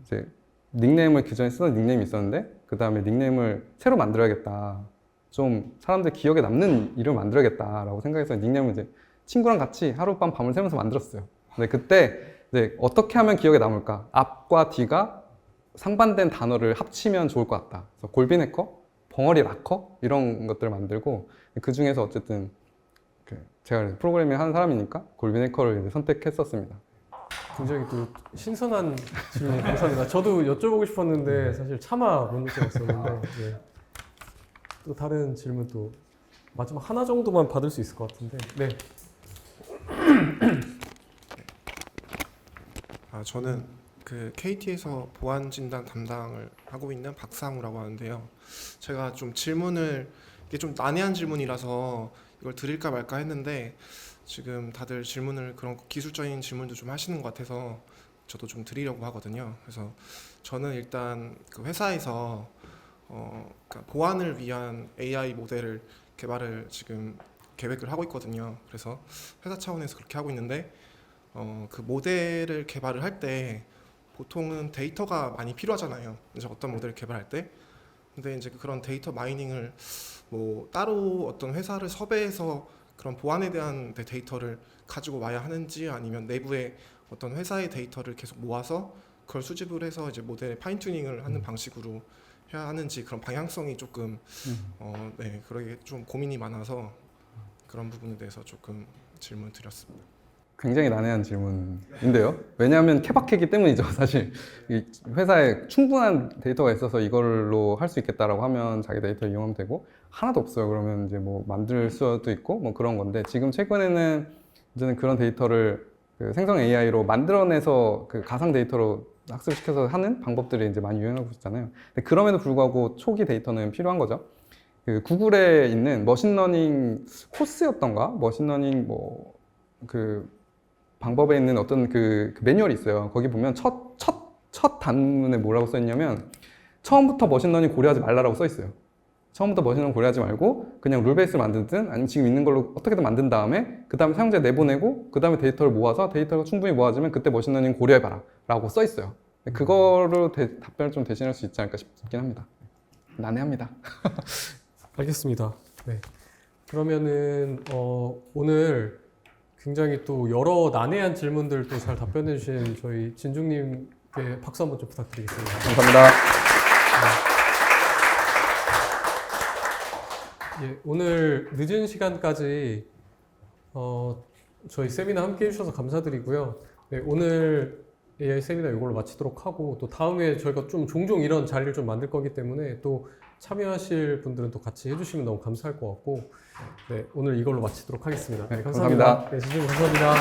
이제 닉네임을 그전에 쓰던 닉네임이 있었는데 그 다음에 닉네임을 새로 만들어야겠다. 좀 사람들 기억에 남는 이름을 만들어야겠다라고 생각해서 닉네임을 이제 친구랑 같이 하룻밤 밤을 새면서 만들었어요. 근데 그때 이제 어떻게 하면 기억에 남을까? 앞과 뒤가 상반된 단어를 합치면 좋을 것 같다. 그래서 골빈 해커, 벙어리 락커 이런 것들을 만들고 그 중에서 어쨌든 제가 프로그래밍 하는 사람이니까 골빈 해커를 이제 선택했었습니다. 굉장히 또 신선한 질문 감사합니다. 저도 여쭤보고 싶었는데 사실 차마 못 여쭤봤었는데 네. 또 다른 질문 또 마지막 하나 정도만 받을 수 있을 것 같은데 네. 저는 KT에서 보안 진단 담당을 하고 있는 박상우라고 하는데요. 제가 좀 이게 좀 난해한 질문이라서 이걸 드릴까 말까 했는데 지금 다들 그런 기술적인 질문도 좀 하시는 것 같아서 저도 좀 드리려고 하거든요. 그래서 저는 일단 회사에서 그러니까 보안을 위한 AI 모델을 개발을 지금 계획을 하고 있거든요. 그래서 회사 차원에서 그렇게 하고 있는데 그 모델을 개발을 할 때 보통은 데이터가 많이 필요하잖아요. 이제 어떤 모델을 개발할 때. 근데 이제 그런 데이터 마이닝을 뭐 따로 어떤 회사를 섭외해서 그런 보안에 대한 데이터를 가지고 와야 하는지 아니면 내부에 어떤 회사의 데이터를 계속 모아서 그걸 수집을 해서 이제 모델의 파인 튜닝을 하는 방식으로 해야 하는지 그런 방향성이 조금 그러게 좀 고민이 많아서 그런 부분에 대해서 조금 질문 드렸습니다. 굉장히 난해한 질문인데요. 왜냐하면 케바케이기 때문이죠. 사실 이 회사에 충분한 데이터가 있어서 이걸로 할 수 있겠다라고 하면 자기 데이터 이용하면 되고, 하나도 없어요. 그러면 이제 뭐 만들 수도 있고 뭐 그런 건데, 지금 최근에는 이제는 그런 데이터를 그 생성 AI로 만들어내서 그 가상 데이터로 학습시켜서 하는 방법들이 이제 많이 유행하고 있잖아요. 근데 그럼에도 불구하고 초기 데이터는 필요한 거죠. 그 구글에 있는 머신러닝 코스였던가, 머신러닝 뭐 그 방법에 있는 어떤 그 매뉴얼이 있어요. 거기 보면 첫 단문에 뭐라고 써 있냐면, 처음부터 머신러닝 고려하지 말라라고 써 있어요. 처음부터 머신러닝 고려하지 말고 그냥 룰베이스를 만들든 아니면 지금 있는 걸로 어떻게든 만든 다음에 그 다음에 사용자에 내보내고 그 다음에 데이터를 모아서 데이터가 충분히 모아지면 그때 머신러닝 고려해봐라 라고 써 있어요. 그거로 답변을 좀 대신할 수 있지 않을까 싶긴 합니다. 난해합니다. 알겠습니다. 네. 그러면은 오늘 굉장히 또 여러 난해한 질문들 또 잘 답변해 주신 저희 진중님께 박수 한번 좀 부탁드리겠습니다. 감사합니다. 예, 오늘 늦은 시간까지 저희 세미나 함께 해주셔서 감사드리고요. 네, 오늘 AI 세미나 이걸로 마치도록 하고, 또 다음에 저희가 좀 종종 이런 자리를 좀 만들 거기 때문에 또 참여하실 분들은 또 같이 해주시면 너무 감사할 것 같고, 네, 오늘 이걸로 마치도록 하겠습니다. 네, 감사합니다. 감사합니다. 네, 진중님 감사합니다.